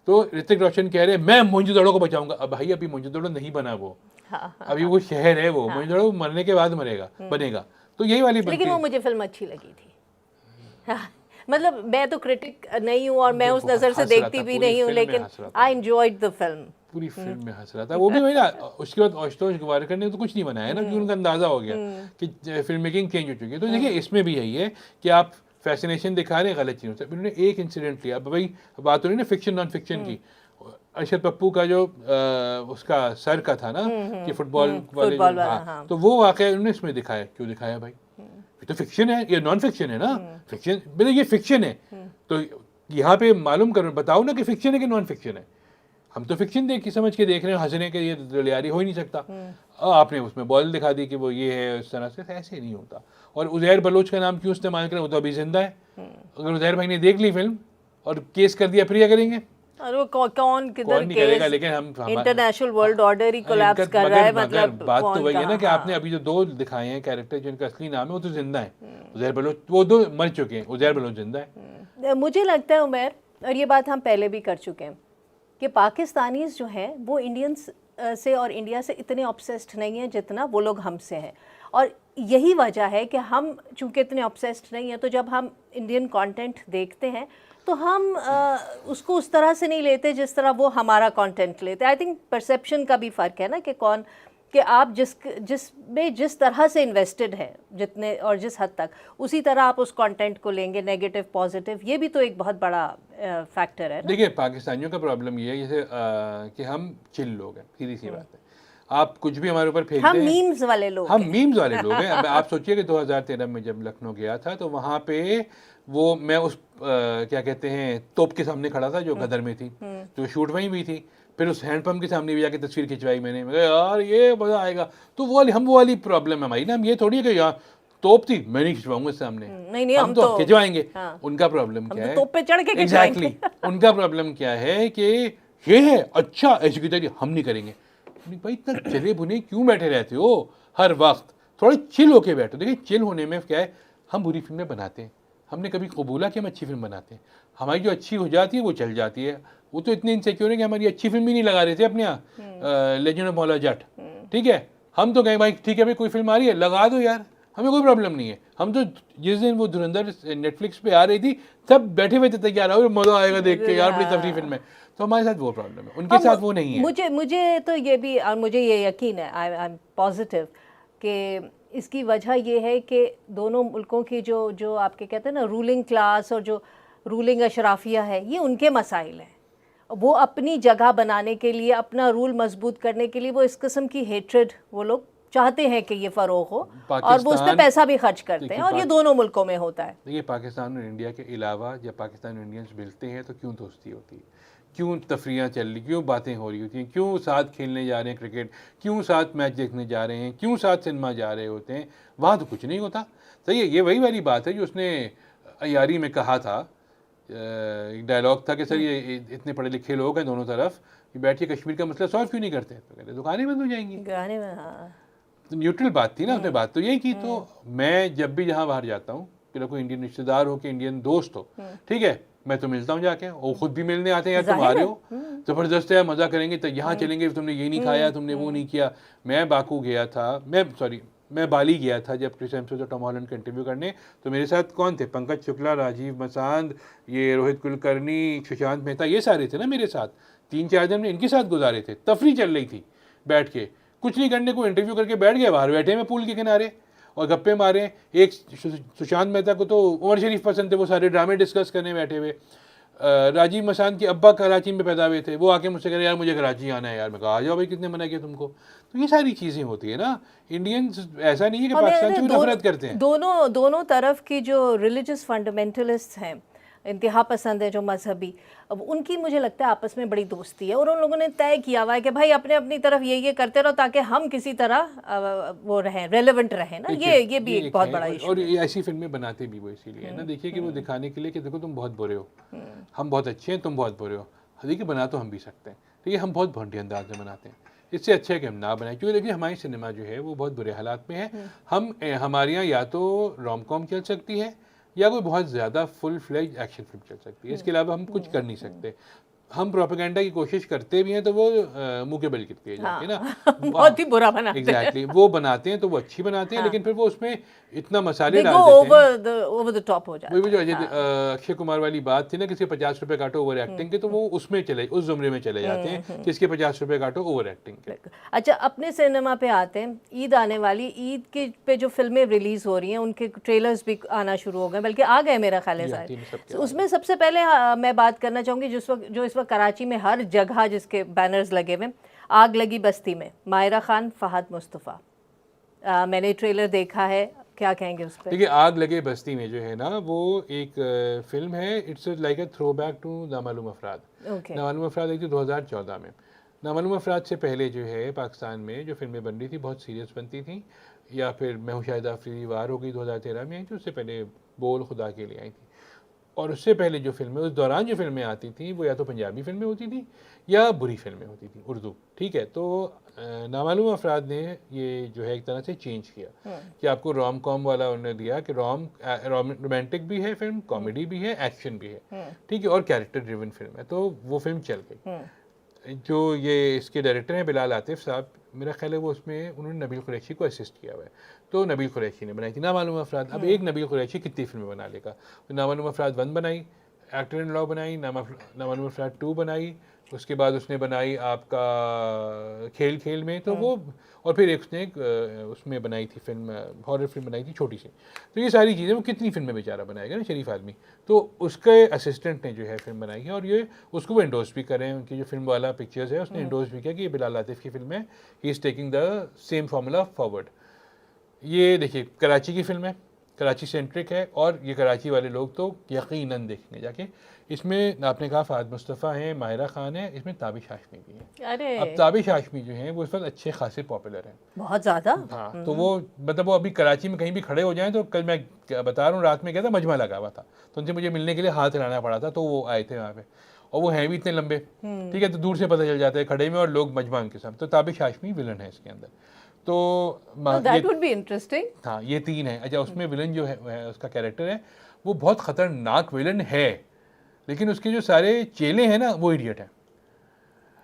तो ऋतिक रोशन कह रहे हैं मैं मोहनजोदड़ो को बचाऊंगा। अब भाई अभी मोहनजोदड़ो नहीं बना वो, अभी वो शहर है, वो मोहनजोदड़ो मरने के बाद मरेगा, बनेगा। तो यही वाली लेकिन वो मुझे फिल्म अच्छी लगी थी। हाँ, मतलब मैं तो क्रिटिक नहीं हूँ और मैं उस नज़र से देखती भी नहीं हूँ, लेकिन आई एंजॉयड द फिल्म। पूरी फिल्म में हंस रहा था वो भी वही ना। उसके बाद आशुतोष गोवारिकर ने तो कुछ नहीं बनाया ना, क्योंकि उनका अंदाजा हो गया कि फिल्म मेकिंग चेंज हो चुकी है। तो देखिए इसमें भी यही है कि आप फैसिनेशन दिखा रहे हैं गलत चीज़ों से। उन्होंने एक इंसिडेंट लिया, अब भाई बात हो रही ना फिक्शन नॉन फिक्शन की। अरशद पप्पू का जो उसका सर का था ना कि फुटबॉल वाले हाँ, तो वो वाकया उन्होंने इसमें दिखाया। क्यों दिखाया भाई, ये तो फिक्शन है, ये नॉन फिक्शन है ना। फिक्शन मतलब ये फिक्शन है, तो यहाँ पे मालूम करो, बताओ ना कि फिक्शन है कि नॉन फिक्शन है। हम तो फिक्शन देख के समझ के देख रहे हैं, हंसने के, ये दलियारी हो ही नहीं सकता। आपने उसमें बॉल दिखा दी कि वो ये है, इस तरह से ऐसे नहीं होता। और उज़ैर बलोच का नाम क्यों इस्तेमाल करें, वो तो अभी जिंदा है। अगर उज़ैर भाई ने देख ली फिल्म और केस कर दिया, फिर क्या करेंगे? और वो कौन किधर नहीं करेगा, लेकिन हम इंटरनेशनल वर्ल्ड ऑर्डर ही कोलैप्स कर रहा है। मतलब बात तो वही है ना कि आपने अभी जो दो दिखाए हैं कैरेक्टर जिनका असली नाम है वो तो जिंदा है। उज़ैर बलोच वो दो मर चुके हैं, उज़ैर बलोच जिंदा है। मुझे लगता है उमर, और ये बात हम पहले भी कर चुके हैं, कि पाकिस्तानीज़ जो हैं वो इंडियंस से और इंडिया से इतने ऑब्सेस्ड नहीं हैं जितना वो लोग हमसे हैं। और यही वजह है कि हम चूँकि इतने ऑब्सेस्ड नहीं हैं, तो जब हम इंडियन कंटेंट देखते हैं तो हम उसको उस तरह से नहीं लेते जिस तरह वो हमारा कंटेंट लेते। आई थिंक परसेप्शन का भी फ़र्क है ना, कि कौन, कि आप जिस तरह से इन्वेस्टेड है जितने और जिस हद तक, उसी तरह आप उस कंटेंट को लेंगे, नेगेटिव पॉजिटिव। ये भी तो एक बहुत बड़ा फैक्टर है। देखिए पाकिस्तानियों का प्रॉब्लम ये है जैसे कि हम चिल लोग हैं, सीधी सी बात है। आप कुछ भी हमारे ऊपर फेंक हम दें, मीम्स वाले लोग हम मीम्स वाले लोग हैं। अब आप सोचिए कि 2013 में जब लखनऊ गया था तो वहाँ पे वो मैं उस क्या कहते हैं तोप के सामने खड़ा था जो गदर में थी, तो शूट वहीं भी थी। फिर उस हैंडपम्प के सामने भी जाके तस्वीर खिंचवाई मैंने कहा यार ये मज़ा आएगा। तो वो वाली प्रॉब्लम है हमारी ना। हम ये थोड़ी है कि यार तोप थी मैं नहीं खिंचवाऊंगा सामने, नहीं हम तो खिंचवाएंगे। हाँ। उनका प्रॉब्लम क्या है, तोप पे चढ़ के एग्जैक्टली उनका प्रॉब्लम क्या है कि ये है अच्छा ऐसी की तरह हम नहीं करेंगे। भाई इतना चले भुने क्यों बैठे रहते हो हर वक्त, थोड़े चिल होके बैठो। देखिए चिल होने में क्या है, हम बुरी फिल्में बनाते हैं, हमने कभी कबूला कि हम अच्छी फिल्म बनाते हैं। हमारी जो अच्छी हो जाती है वो चल जाती है। वो तो इतने इनसिक्योर है कि हमारी अच्छी फिल्म ही नहीं लगा रहे थे अपने यहाँ लेजेंड ऑफ मौला जट, ठीक है। हम तो कहें भाई ठीक है भाई कोई फिल्म आ रही है लगा दो यार, हमें कोई प्रॉब्लम नहीं है। हम तो जिस दिन वो धुरंधर नेटफ्लिक्स पे आ रही थी सब बैठे हुए थे तैयार, और मज़ा आएगा देख के यार, बड़ी तफरी फिल्म है। तो हमारे साथ वो प्रॉब्लम है, उनके साथ वो नहीं है। मुझे तो ये भी, और मुझे ये यकीन है, आई एम पॉजिटिव कि इसकी वजह ये है कि दोनों मुल्कों की जो आपके कहते हैं ना रूलिंग क्लास और जो रूलिंग अशराफिया है, ये उनके मसाइल हैं। वो अपनी जगह बनाने के लिए, अपना रूल मजबूत करने के लिए वो इस किस्म की हेट्रेड वो लोग चाहते हैं कि ये फ़रोग हो, और वो उस पर पैसा भी खर्च करते हैं, और ये दोनों मुल्कों में होता है। देखिए पाकिस्तान और इंडिया के अलावा जब पाकिस्तान और इंडियंस मिलते हैं तो क्यों दोस्ती होती है, क्यों तफरियाँ चल रही, क्यों बातें हो रही होती हैं, क्यों साथ खेलने जा रहे हैं क्रिकेट, क्यों साथ मैच देखने जा रहे हैं, क्यों साथ सिनेमा जा रहे होते हैं। वहाँ तो कुछ नहीं होता। सही है, ये वही वाली बात है जो उसने अयारी में कहा था। एक डायलॉग था कि सर ये इतने पढ़े लिखे लोग हैं दोनों तरफ, कि बैठ के कश्मीर का मसला सॉल्व क्यों नहीं करते। तो कहते दुकानें बंद हो जाएंगी। गाने में हाँ, तो न्यूट्रल बात थी ना, उसने बात तो यही की। तो मैं जब भी जहाँ बाहर जाता हूँ, फिर कोई इंडियन रिश्तेदार हो कि इंडियन दोस्त हो, ठीक है, मैं तो मिलता हूँ जाके, वो खुद भी मिलने आते हैं यार तुम आ रहे हो ज़बरदस्त है, मज़ा करेंगे, तो यहाँ चलेंगे, तुमने ये नहीं खाया, तुमने वो नहीं किया। मैं बाकू गया था, मैं बाली गया था जब क्रिस हेम्सवर्थ और टॉम हॉलैंड का इंटरव्यू करने। तो मेरे साथ कौन थे, पंकज शुक्ला, राजीव मसांद, ये रोहित कुलकर्णी, सुशांत मेहता, ये सारे थे ना मेरे साथ। 3-4 दिन में इनके साथ गुजारे थे, तफरी चल रही थी, बैठ के कुछ नहीं करने को इंटरव्यू करके बैठ गए, बाहर बैठे में पूल के किनारे और गप्पे मारे। एक सुशांत मेहता को तो उमर शरीफ पसंद थे, वो सारे ड्रामे डिस्कस करने बैठे हुए। राजीव मसान के अब्बा कराची में पैदा हुए थे, वो आके मुझसे कह रहे यार मुझे कराची आना है यार। मैं कहा आ जाओ भाई, कितने मना किया तुमको। तो ये सारी चीज़ें होती है ना। इंडियंस ऐसा नहीं है कि पाकिस्तान से नफरत करते हैं। दोनों तरफ की जो रिलीजियस फंडामेंटलिस्ट हैं, इंतहा पसंद है जो मजहबी, अब उनकी मुझे लगता है आपस में बड़ी दोस्ती है, और उन लोगों ने तय किया हुआ है कि भाई अपने अपनी तरफ ये करते रहो ताकि हम किसी तरह वो रहें, रेलेवेंट रहें ना। ये भी एक बहुत बड़ा इशू और ये ऐसी फिल्में बनाते भी वो इसीलिए है ना, देखिए कि वो दिखाने के लिए कि देखो तुम बहुत बुरे हो, हम बहुत अच्छे हैं, तुम बहुत बुरे हो। देखिए बना तो हम भी सकते हैं, ठीक है, हम बहुत भोंडी अंदाज में बनाते हैं, इससे अच्छा है कि हम ना बनाएं। क्योंकि देखिए हमारी सिनेमा जो है वो बहुत बुरे हालात में है। हमारे यहाँ या तो रोम कॉम चल सकती है या कोई बहुत ज़्यादा फुल फ्लेज एक्शन फिल्म चल सकती है, इसके अलावा हम कुछ कर नहीं सकते। हम प्रोपेगेंडा की कोशिश करते भी हैं तो वो मुंह के बल गिरती है जाके ना, बहुत ही बुरा बनाते हैं। एग्जैक्टली वो बनाते हैं तो वो अच्छी बनाते हैं, लेकिन फिर वो उसमें इतना मसाले डाल देते हैं, ओवर द टॉप हो जाता वही जो अक्षय कुमार वाली बात थी ना, किसी 50 रुपए काटो ओवर एक्टिंग के, तो वो उसमें चले, उस जुमरे में चले जाते हैं कि इसके 50 रुपए काटो ओवर एक्टिंग के। अच्छा, अपने सिनेमा पे आते हैं, ईद आने वाली, ईद के पे जो फिल्में रिलीज हो रही हैं उनके ट्रेलर्स भी आना शुरू हो गए, बल्कि आ गए मेरा ख्याल है शायद। उसमें सबसे पहले मैं बात करना चाहूँगी जो इस वक्त कराची में हर जगह जिसके बैनर्स लगे हुए, आग लगी बस्ती में, मायरा खान, फहद मुस्तफ़ा। मैंने ट्रेलर देखा है, क्या कहेंगे उस पर? देखिए आग लगे बस्ती में जो है ना वो एक फिल्म है, it's like a throwback to Na Maloom Afraad. Na Maloom अफराद आई थी 2014 में। नामालूम अफराद से पहले जो है पाकिस्तान में जो फिल्में बन रही थी बहुत सीरियस बनती थी, या फिर मैं हूँ शाहिद आफरीदी वार हो गई 2013 में आई थी, उससे पहले बोल खुदा के लिए आई थी, और उससे पहले जो फिल्में, उस दौरान जो फिल्में आती थी वो या तो पंजाबी फिल्में होती थी या बुरी फिल्में होती थी उर्दू, ठीक है। तो नामालूम अफराद ने ये जो है एक तरह से चेंज किया कि आपको रोम कॉम वाला उन्होंने दिया कि रोमांटिक भी है फिल्म, कॉमेडी भी है, एक्शन भी है, ठीक है, और कैरेक्टर ड्रिवन फिल्म है, तो वो फिल्म चल गई। जो ये इसके डायरेक्टर हैं बिलाल आतिफ साहब, मेरा ख्याल है वो उसमें उन्होंने नबील कुरैशी को असिस्ट किया हुआ है, तो नबील कुरैशी ने बनाई थी नामालूम अफराद। अब एक नबील कुरैशी कितनी फिल्में बना लेगा, तो नामालूम अफराद 1 बनाई, एक्टर इन लॉ बनाई, नामालूम अफराद 2 बनाई, उसके बाद उसने बनाई आपका खेल खेल में, तो वो, और फिर एक उसने उसमें बनाई थी फिल्म, हॉरर फिल्म बनाई थी छोटी सी। तो ये सारी चीज़ें, वो कितनी फिल्में बेचारा बनाएगा ना शरीफ आदमी, तो उसके असिस्टेंट ने जो है फिल्म बनाई है, और ये उसको वो एंडोर्स भी करें, उनकी जो फिल्म वाला पिक्चर्स है उसने एंडोर्स भी किया कि ये बिलाल आतिफ की फिल्म है, he is taking the same formula forward. ये देखिए कराची की फिल्म है, कराची सेंट्रिक है, और ये कराची वाले लोग तो यकीनन देखेंगे जाके। इसमें आपने कहा फहद मुस्तफ़ा हैं, माहिरा खान है, इसमें ताबिश हाशमी भी है। अरे अब ताबिश हाशमी जो हैं वो इस वक्त अच्छे खासे पॉपुलर हैं, बहुत ज़्यादा। हाँ, तो वो मतलब वो अभी कराची में कहीं भी खड़े हो जाएं, तो कल मैं बता रहा हूँ रात में गया था, मजमा लगा हुआ था, तो उनसे मुझे मिलने के लिए हाथ हिलाना पड़ा था, तो वो आए थे वहाँ पे, और वो हैं भी इतने लंबे, ठीक है, तो दूर से पता चल जाता है खड़े में, और लोग मजमा उनके साथ। तो ताबिश हाशमी विलन है इसके अंदर, तो दैट वुड बी इंटरेस्टिंग। हाँ, ये 3 है। अच्छा, उसमें विलन जो है उसका कैरेक्टर है वो बहुत ख़तरनाक विलन है, लेकिन उसके जो सारे चेले हैं ना वो इडियट हैं।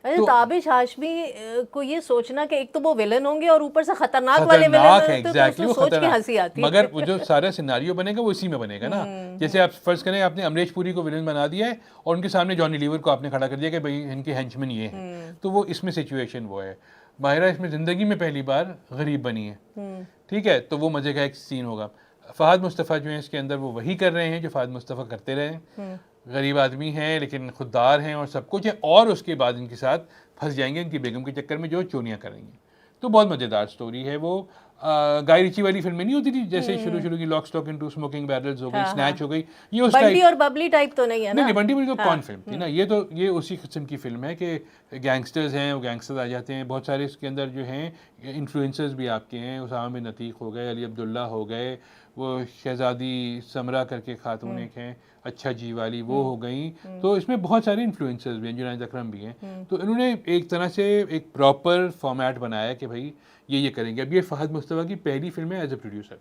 अरे ताबिश हाशमी को ये सोचना कि एक तो वो विलन होंगे और ऊपर से खतरनाक वाले विलन है, एग्जैक्टली, वो सोच के हंसी आती है। मगर वो जो सारा सिनारियो बनेगा वो इसी में बनेगा ना। जैसे आप फर्ज करें आपने अमरीश पुरी को विलन बना दिया है और उनके सामने जॉनी लीवर को आपने खड़ा कर दिया कि भाई इनके हेंचमैन ये हैं, तो वो इसमें सिचुएशन वो है। माहिरा इसमें ज़िंदगी में पहली बार गरीब बनी है, ठीक है, तो वो मज़े का एक सीन होगा। फहद मुस्तफ़ा जो है इसके अंदर वो वही कर रहे हैं जो फहद मुस्तफ़ा करते रहे, गरीब आदमी हैं लेकिन खुददार हैं और सब कुछ है, और उसके बाद इनके साथ फंस जाएंगे इनकी बेगम के चक्कर में जो चोरियाँ करेंगे। तो बहुत मज़ेदार स्टोरी है वो। गाय रिची वाली फिल्में नहीं होती थी जैसे शुरू की lock stock into smoking barrels हो गई, स्नैच हो गई, ये उस बंटी और बबली टाइप तो नहीं है ना? नहीं, बंटी बबली तो कौन फिल्म थी ना, ये उसी किस्म की फिल्म है कि गैंगस्टर्स हैं, वो गैंगस्टर्स आ जाते हैं, बहुत सारे इसके अंदर जो हैं इन्फ्लुएंसर्स भी आपके हैं, उसामा बिन अतीक हो गए, अली अब्दुल्ला हो गए, वो शहजादी समरा करके खातून एक हैं, अच्छा जी वाली, वो हो गई। तो इसमें बहुत सारे इन्फ्लुएंसर्स भी हैं, जुनैद अकरम भी हैं। तो इन्होंने एक तरह से एक प्रॉपर फॉर्मेट बनाया कि भाई ये करेंगे। अब ये फहद मुस्तफ़ा की पहली फिल्म है एज ए प्रोड्यूसर।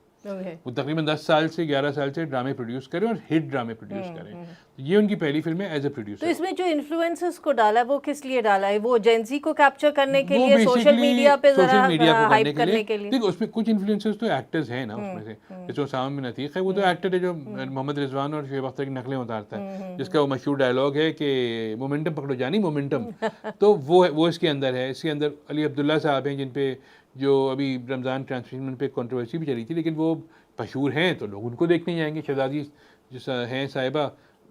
वो तकरीबन 10 साल से 11 साल से ड्रामे प्रोड्यूस करें और हिट ड्रामे प्रोड्यूस करें, तो ये उनकी पहली फिल्म है एज ए प्रोड्यूसर। तो इसमें जो इन्फ्लुएंसर्स को डाला है वो किस लिए डाला है? वो जेंजी को कैप्चर करने के लिए, सोशल मीडिया पे जरा हाइप करने के लिए? देखो उसमें कुछ इन्फ्लुएंसर्स तो एक्टर्स हैं ना उसमें से, जैसे उसामा बिन अतीक है, वो तो एक्टर है जो मोहम्मद रिजवान और शुएब अख्तर की नकलें उतारता है, जिसका वो मशहूर डायलॉग है कि मोमेंटम पकड़ो जानी मोमेंटम, तो वो इसके अंदर है। इसके अंदर अली अब्दुल्ला साहब हैं, जिन पे जो अभी रमज़ान ट्रांसमिशन पे कंट्रोवर्सी भी चली थी, लेकिन वो मशहूर हैं तो लोग उनको देखने जाएंगे। शहजादी जो हैं साहिबा,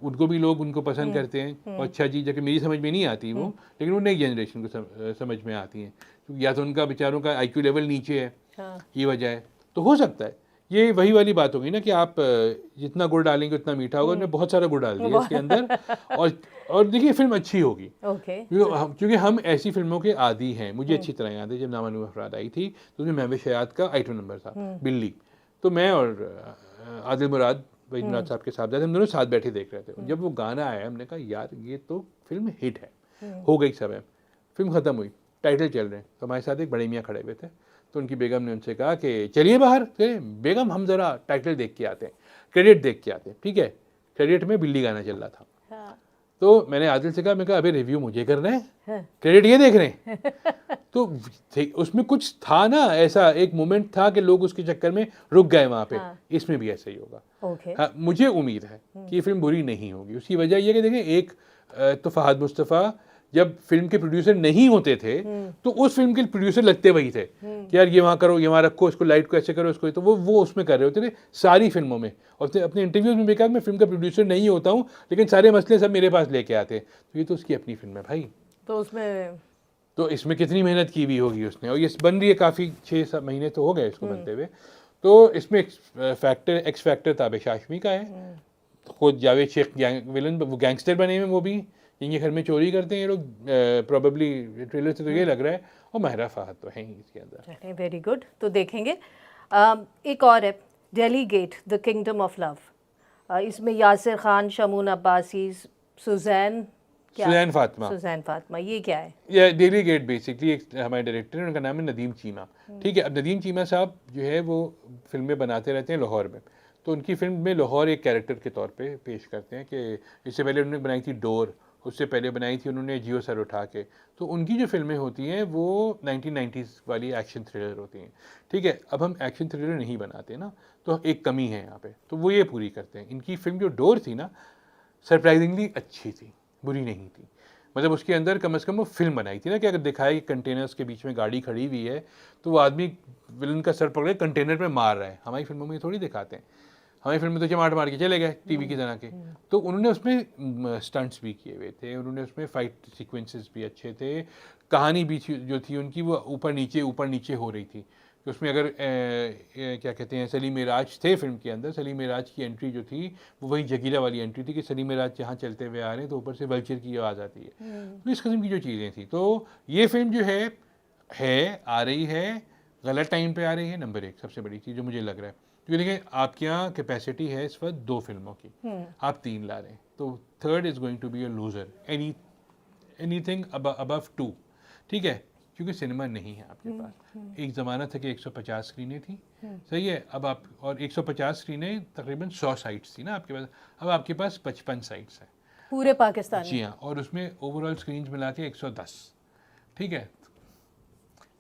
उनको भी लोग उनको पसंद करते हैं और अच्छा चीज़ है कि मेरी समझ में नहीं आती वो, लेकिन वो नई जनरेशन को समझ में आती हैं, क्योंकि या तो उनका बेचारों का IQ लेवल नीचे है, हाँ। ये वजह है। तो हो सकता है ये वही वाली बात होगी ना कि आप जितना गुड़ डालेंगे उतना मीठा होगा, उन्होंने बहुत सारा गुड़ डाल दिया इसके अंदर, और देखिए फिल्म अच्छी होगी, ओके। क्योंकि हम ऐसी फिल्मों के आदी हैं। मुझे अच्छी तरह याद है जब नामानुम अफराद आई थी तो उसमें महबूब शयाद का आइटम नंबर था बिल्ली, तो मैं और आदिल मुराद वहीद मुराद साहब के साथ हम दोनों साथ बैठे देख रहे थे। जब वो गाना आया हमने कहा यार ये तो फिल्म हिट है, हो गई सब है। फिल्म ख़त्म हुई, टाइटल चल रहे हैं, तो हमारे साथ एक बड़े मियाँ खड़े हुए थे, तो उनकी बेगम ने उनसे कहा कि चलिए बाहर, बेगम हम ज़रा टाइटल देख के आते हैं, क्रेडिट देख के आते हैं। ठीक है, क्रेडिट में बिल्ली गाना चल रहा था। हाँ। तो मैंने आदिल से कहा, मैं कहा अभी रिव्यू मुझे करना है, क्रेडिट ये देख रहे हैं। तो उसमें कुछ था ना, ऐसा एक मोमेंट था कि लोग उसके चक्कर में रुक गए वहाँ पे। हाँ। इसमें भी ऐसा ही होगा। ओके। हाँ, मुझे उम्मीद है कि ये फिल्म बुरी नहीं होगी। उसकी वजह ये कि देखें, एक तो फहद मुस्तफ़ा जब फिल्म के प्रोड्यूसर नहीं होते थे तो उस फिल्म के प्रोड्यूसर लगते वही थे कि यार ये वहाँ करो, ये वहाँ रखो, इसको लाइट को ऐसे करो, इसको, तो वो उसमें कर रहे होते थे सारी फिल्मों में। और अपने इंटरव्यूज में भी कहा मैं फिल्म का प्रोड्यूसर नहीं होता हूँ, लेकिन सारे मसले सब मेरे पास लेके आते हैं। तो ये तो उसकी अपनी फिल्म है भाई, तो इसमें कितनी मेहनत की हुई होगी उसने, और ये बन रही है काफ़ी 6-7 महीने तो हो गए इसको बनते हुए। तो इसमें एक्स फैक्टर ताबिश हाशमी का है, खुद जावेद शेख विलन, वो गैंगस्टर बने हुए, वो भी इनके घर में चोरी करते हैं ये लोग, प्रोबेबली ट्रेलर से तो ये लग रहा है, और माहिरा फहद तो है ही इसके अंदर। वेरी गुड, तो देखेंगे। एक और है Delhi get the kingdom of love, इसमें यासिर खान, शमून अब्बासी, सुजैन फातिमा, ये क्या है? ये दिल्ली गेट बेसिकली एक हमारे डायरेक्टर है, उनका नाम है नदीम चीमा। ठीक है, अब नदीम चीमा साहब जो है वो फिल्में बनाते रहते हैं लाहौर में, तो उनकी फिल्म में लाहौर एक कैरेक्टर के तौर पे पेश करते हैं कि इससे पहले उन्होंने बनाई थी डोर, उससे पहले बनाई थी उन्होंने जियो सर उठा के। तो उनकी जो फिल्में होती हैं वो 1990s वाली एक्शन थ्रिलर होती हैं। ठीक है, अब हम एक्शन थ्रिलर नहीं बनाते ना, तो एक कमी है यहाँ पे, तो वो ये पूरी करते हैं। इनकी फिल्म जो डोर थी ना, सरप्राइजिंगली अच्छी थी, बुरी नहीं थी। मतलब उसके अंदर कम से कम वो फिल्म बनाई थी ना कि अगर दिखाया कि कंटेनर्स के बीच में गाड़ी खड़ी हुई है तो वो आदमी विलन का सर पकड़े कंटेनर पे मार रहा है। हमारी फिल्मों में थोड़ी दिखाते हैं, हमारी फिल्म में तो चमाट मार के चले गए टीवी की तरह के। तो उन्होंने उसमें स्टंट्स भी किए हुए थे, उन्होंने उसमें फाइट सीक्वेंसेस भी अच्छे थे, कहानी भी जो थी उनकी वो ऊपर नीचे हो रही थी। कि उसमें अगर क्या कहते हैं सलीम मिराज थे फिल्म के अंदर, सलीम मिराज की एंट्री जो थी वो वही जगीला वाली एंट्री थी कि सलीम मिराज जहाँ चलते हुए आ रहे हैं तो ऊपर से वल्चर की आवाज़ आती है। तो इस किस्म की जो चीज़ें थी, तो ये फिल्म जो है आ रही है गलत टाइम पे आ रही है। नंबर 1 सबसे बड़ी चीज़ जो मुझे लग रहा है, क्योंकि देखिए आपके यहाँ कैपेसिटी है इस वक्त 2 फिल्मों की, आप 3 ला रहे हैं, तो third is going to be a loser, anything above 2। ठीक है, क्योंकि सिनेमा नहीं है आपके पास। एक ज़माना था कि 150 स्क्रीनें थी, सही है, अब आप, और 150 स्क्रीनें तकरीबन 100 साइट्स थी ना आपके पास, अब आपके पास 55 साइट्स हैं पूरे पाकिस्तान में। जी हाँ, और उसमें ओवरऑल स्क्रीन मिला के 110। ठीक है,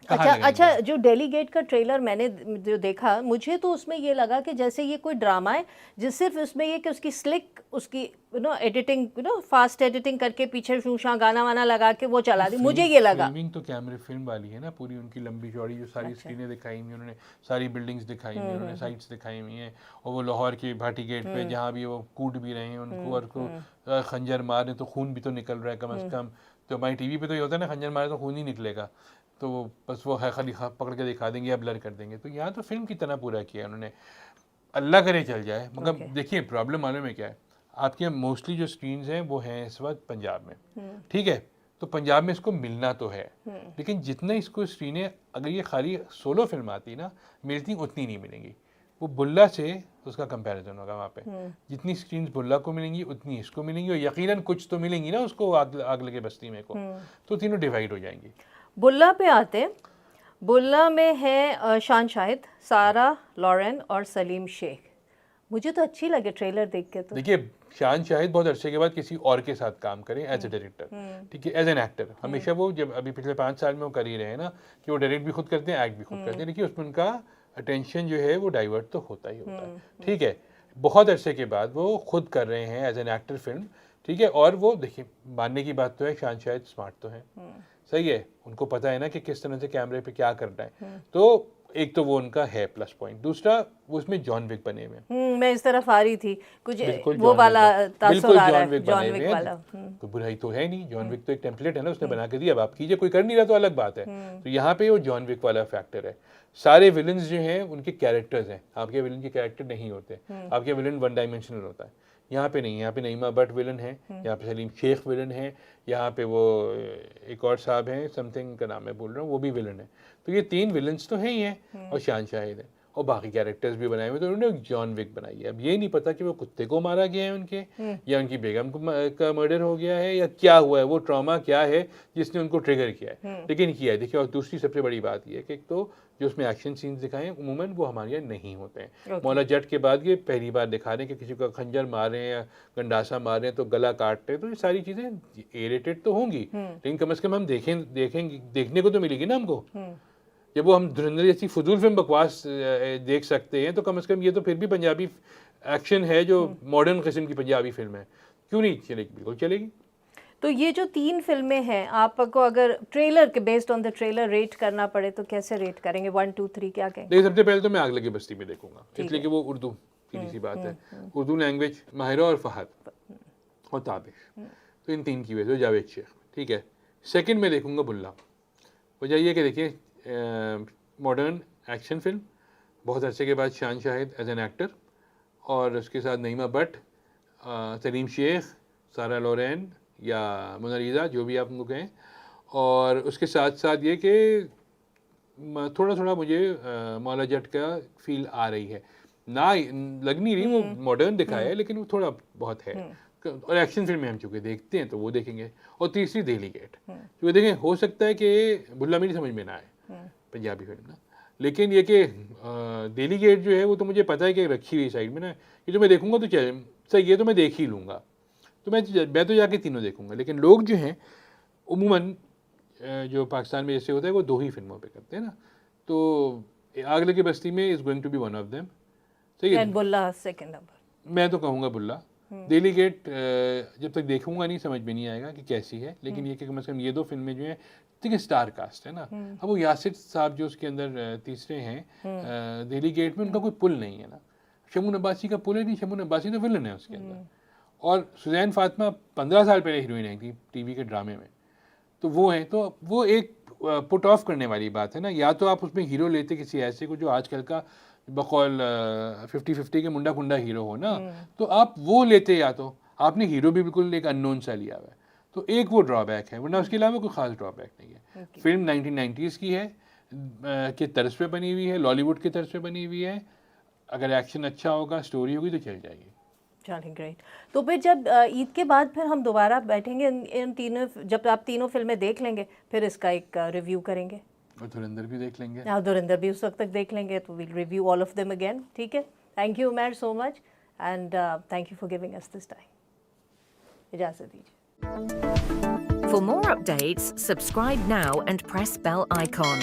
अच्छा, जो दिल्ली गेट का ट्रेलर मैंने जो देखा, मुझे तो उसमें ये लगा कि जैसे ये कोई ड्रामा है जिस सिर्फ उसमें ये कि उसकी स्लिक, उसकी एडिटिंग, फास्ट एडिटिंग करके पीछे शूशा गाना वाना लगा के वो चला दी, मुझे ये लगा। फिल्मिंग तो कैमरे फिल्म वाली है ना पूरी, उनकी लंबी चौड़ी जो सारी स्क्रीनें दिखाई हुई उन्होंने, सारी बिल्डिंग्स दिखाई हुई उन्होंने, साइट्स दिखाई हुई हैं, और वो लाहौर के भाटी गेट पे जहाँ भी वो कूद भी रहे हैं उनको, और को खंजर मारे तो खून भी तो निकल रहा है कम से कम। तो हमारी टीवी पे तो ये होता है ना, खंजर मारे तो खून ही निकलेगा, तो बस वो है खाली पकड़ के दिखा देंगे या ब्लर कर देंगे। तो यहाँ तो फिल्म की तरह पूरा किया उन्होंने, अल्लाह करे चल जाए। मगर देखिए प्रॉब्लम मालूम में क्या है, आपके यहाँ मोस्टली जो स्क्रीन्स हैं वो हैं इस वक्त पंजाब में। ठीक है, तो पंजाब में इसको मिलना तो है, लेकिन जितना इसको स्क्रीनें, अगर ये खाली सोलो फिल्म आती ना मिलती, उतनी नहीं मिलेंगी। वो बुल्ला से उसका कंपैरिजन होगा वहाँ पे, जितनी स्क्रीन्स बुल्ला को मिलेंगी उतनी इसको मिलेंगी, और यकीनन कुछ तो मिलेंगी ना उसको आग लगे बस्ती में को, तो तीनों डिवाइड हो जाएंगी। बुल्ला पे आते हैं, बुल्ला में है शान शाहिद, सारा लॉरेन और सलीम शेख। मुझे तो अच्छी लगे ट्रेलर देख के। तो देखिए शान शाहिद बहुत अरसे के बाद किसी और के साथ काम करें एज ए डायरेक्टर, ठीक है, एज एन एक्टर। हमेशा वो जब अभी पिछले 5 साल में वो कर ही रहे हैं ना कि वो डायरेक्ट भी खुद करते हैं, एक्ट भी खुद करते हैं, देखिए उसमें उनका अटेंशन जो है वो डाइवर्ट तो होता ही होता है। ठीक है, बहुत अरसे के बाद वो खुद कर रहे हैं एज एन एक्टर फिल्म। ठीक है, और वो देखिए मानने की बात तो है, शान शाहिद स्मार्ट तो है, सही है, उनको पता है ना कि किस तरह से कैमरे पे क्या करना है। तो एक तो वो उनका है प्लस पॉइंट, दूसरा वो उसमें जॉन विक बने हुए हैं। मैं इस तरफ आ रही थी कुछ बिल्कुल वो जॉन वाला विक तासुर आ रहा जॉन है विक जॉन बने विक हुए वाला। हैं, कोई बुराई तो है नहीं, जॉन विक तो एक टेम्पलेट है ना, उसने बना के दिया, अब आप कीजिए, कोई कर नहीं रहा तो अलग बात है। तो यहाँ पे वो जॉन विक वाला फैक्टर है। सारे विलन्स जो हैं उनके कैरेक्टर्स हैं, आपके विलन के कैरेक्टर नहीं होते, आपके विलन वन डायमेंशनल होता है। यहाँ पे नहीं, यहाँ पे नईमा भट्ट विलन है, यहाँ पे सलीम शेख विलन है, यहाँ पे वो एक और साहब हैं, समथिंग का नाम मैं बोल रहा हूँ, वो भी विलन है। तो ये 3 विलन्स तो हैं ही हैं, और शान शाहिद है, और बाकी कैरेक्टर्स भी बनाए हुए, तो उन्होंने जॉन विक बनाई है। अब ये नहीं पता कि वो कुत्ते को मारा गया है उनके, या उनकी बेगम को का मर्डर हो गया है, या क्या हुआ है, वो ट्रॉमा क्या है जिसने उनको ट्रिगर किया है, लेकिन किया है। देखिए, और दूसरी सबसे बड़ी बात ये है कि एक तो जो उसमें एक्शन सीन्स दिखाए हैं उमूमन वो हमारे यहाँ नहीं होते हैं। मौला जट के बाद ये पहली बार दिखा रहे हैं कि किसी को खंजर मार रहे हैं या गंडासा मार रहे हैं तो गला काट रहे हैं, तो ये सारी चीज़ें ए रेटेड तो होंगी, लेकिन कम से कम हम देखेंगे, देखने को तो मिलेगी ना हमको। जब वो हम धुरंधर जैसी फजूल फिल्म बकवास देख सकते हैं, तो कम से कम ये तो फिर भी पंजाबी एक्शन है जो मॉडर्न किस्म की पंजाबी फिल्म है, क्यों नहीं चलेगी? बिल्कुल चलेगी। तो ये जो 3 फिल्में हैं, आपको अगर ट्रेलर के based on the trailer rate करना पड़े तो कैसे रेट करेंगे? 1 2 3 क्या कहेंगे? देखिए, सबसे पहले तो मैं आग लगी बस्ती में देखूंगा, इसलिए कि वो उर्दू, सीधी सी बात है, उर्दू लैंग्वेज, माहिरा और फहद और ताबिश, तो इन 3 की वजह से, जावेद शेख, ठीक है। सेकंड में देखूंगा बुल्ला। वजह ये कि देखिए, मॉडर्न एक्शन फिल्म, बहुत अरसे के बाद शान शाहिद एज एन एक्टर, और उसके साथ नईमा भट्ट, सलीम शेख, सारा लोरेन या मोनालिसा, जो भी आप उनको कहें, और उसके साथ साथ ये कि थोड़ा थोड़ा मुझे मौला जट का फील आ रही है, ना लग नहीं रही, वो मॉडर्न दिखाया है लेकिन वो थोड़ा बहुत है। और एक्शन फिल्में हम चूँकि देखते हैं तो वो देखेंगे। और तीसरी दिल्ली गेट, तो देखें, हो सकता है कि बुल्ला मेरी समझ में ना आए पंजाबी फिल्म ना, लेकिन ये कि दिल्ली गेट जो है वो तो मुझे पता है कि रखी हुई साइड में ना, ये जो मैं देखूंगा तो चल सही, ये तो मैं देख ही लूँगा, तो मैं तो जाके तीनों देखूंगा। लेकिन लोग जो हैं उमूमन जो पाकिस्तान में जैसे होता है वो 2 ही फिल्मों पे करते हैं ना, तो आग लगी बस्ती में is going to be one of them, सही है। बुल्ला सेकंड नंबर, मैं तो कहूँगा बुल्ला। दिल्ली गेट जब तक देखूंगा नहीं समझ में नहीं आएगा कि कैसी है, लेकिन ये कि कम से कम ये 2 फिल्में जो हैं, देखिए स्टार कास्ट है ना। अब वो यासिर साहब जो उसके अंदर तीसरे हैं दिल्ली गेट में, उनका कोई पुल नहीं है ना, शमून अब्बासी का पुल है नहीं, शमून अब्बासी तो विलन है उसके अंदर, और सुजैन फातिमा 15 साल पहले हीरोइन आई थी टीवी के ड्रामे में, तो वो है, तो वो एक पुट ऑफ करने वाली बात है ना। या तो आप उसमें हीरो लेते किसी ऐसे को जो आजकल का बकौल 50-50 के मुंडा कुंडा हीरो हो ना, तो आप वो लेते, या तो आपने हीरो भी बिल्कुल एक अननोन सा लिया हुआ है, तो एक वो ड्रॉबैक है, वरना उसके अलावा कोई खास ड्रॉबैक नहीं है। फिल्म 1990s की है, के तर्ज पे बनी हुई है, लॉलीवुड के तर्ज पे बनी हुई है, अगर एक्शन अच्छा होगा, स्टोरी होगी तो चल जाएगी। चलिए, ग्रेट। तो फिर जब ईद के बाद फिर हम दोबारा बैठेंगे इन तीनों, जब आप तीनों फिल्में देख लेंगे फिर इसका एक रिव्यू करेंगे, और धुरंधर भी देख लेंगे, और धुरंधर भी उस वक्त तक देख लेंगे, तो will review all of them again, ठीक है। Thank you Umair so much, and thank you for giving us this time. इजाज़त दीजिए। For more updates, subscribe now and press bell icon.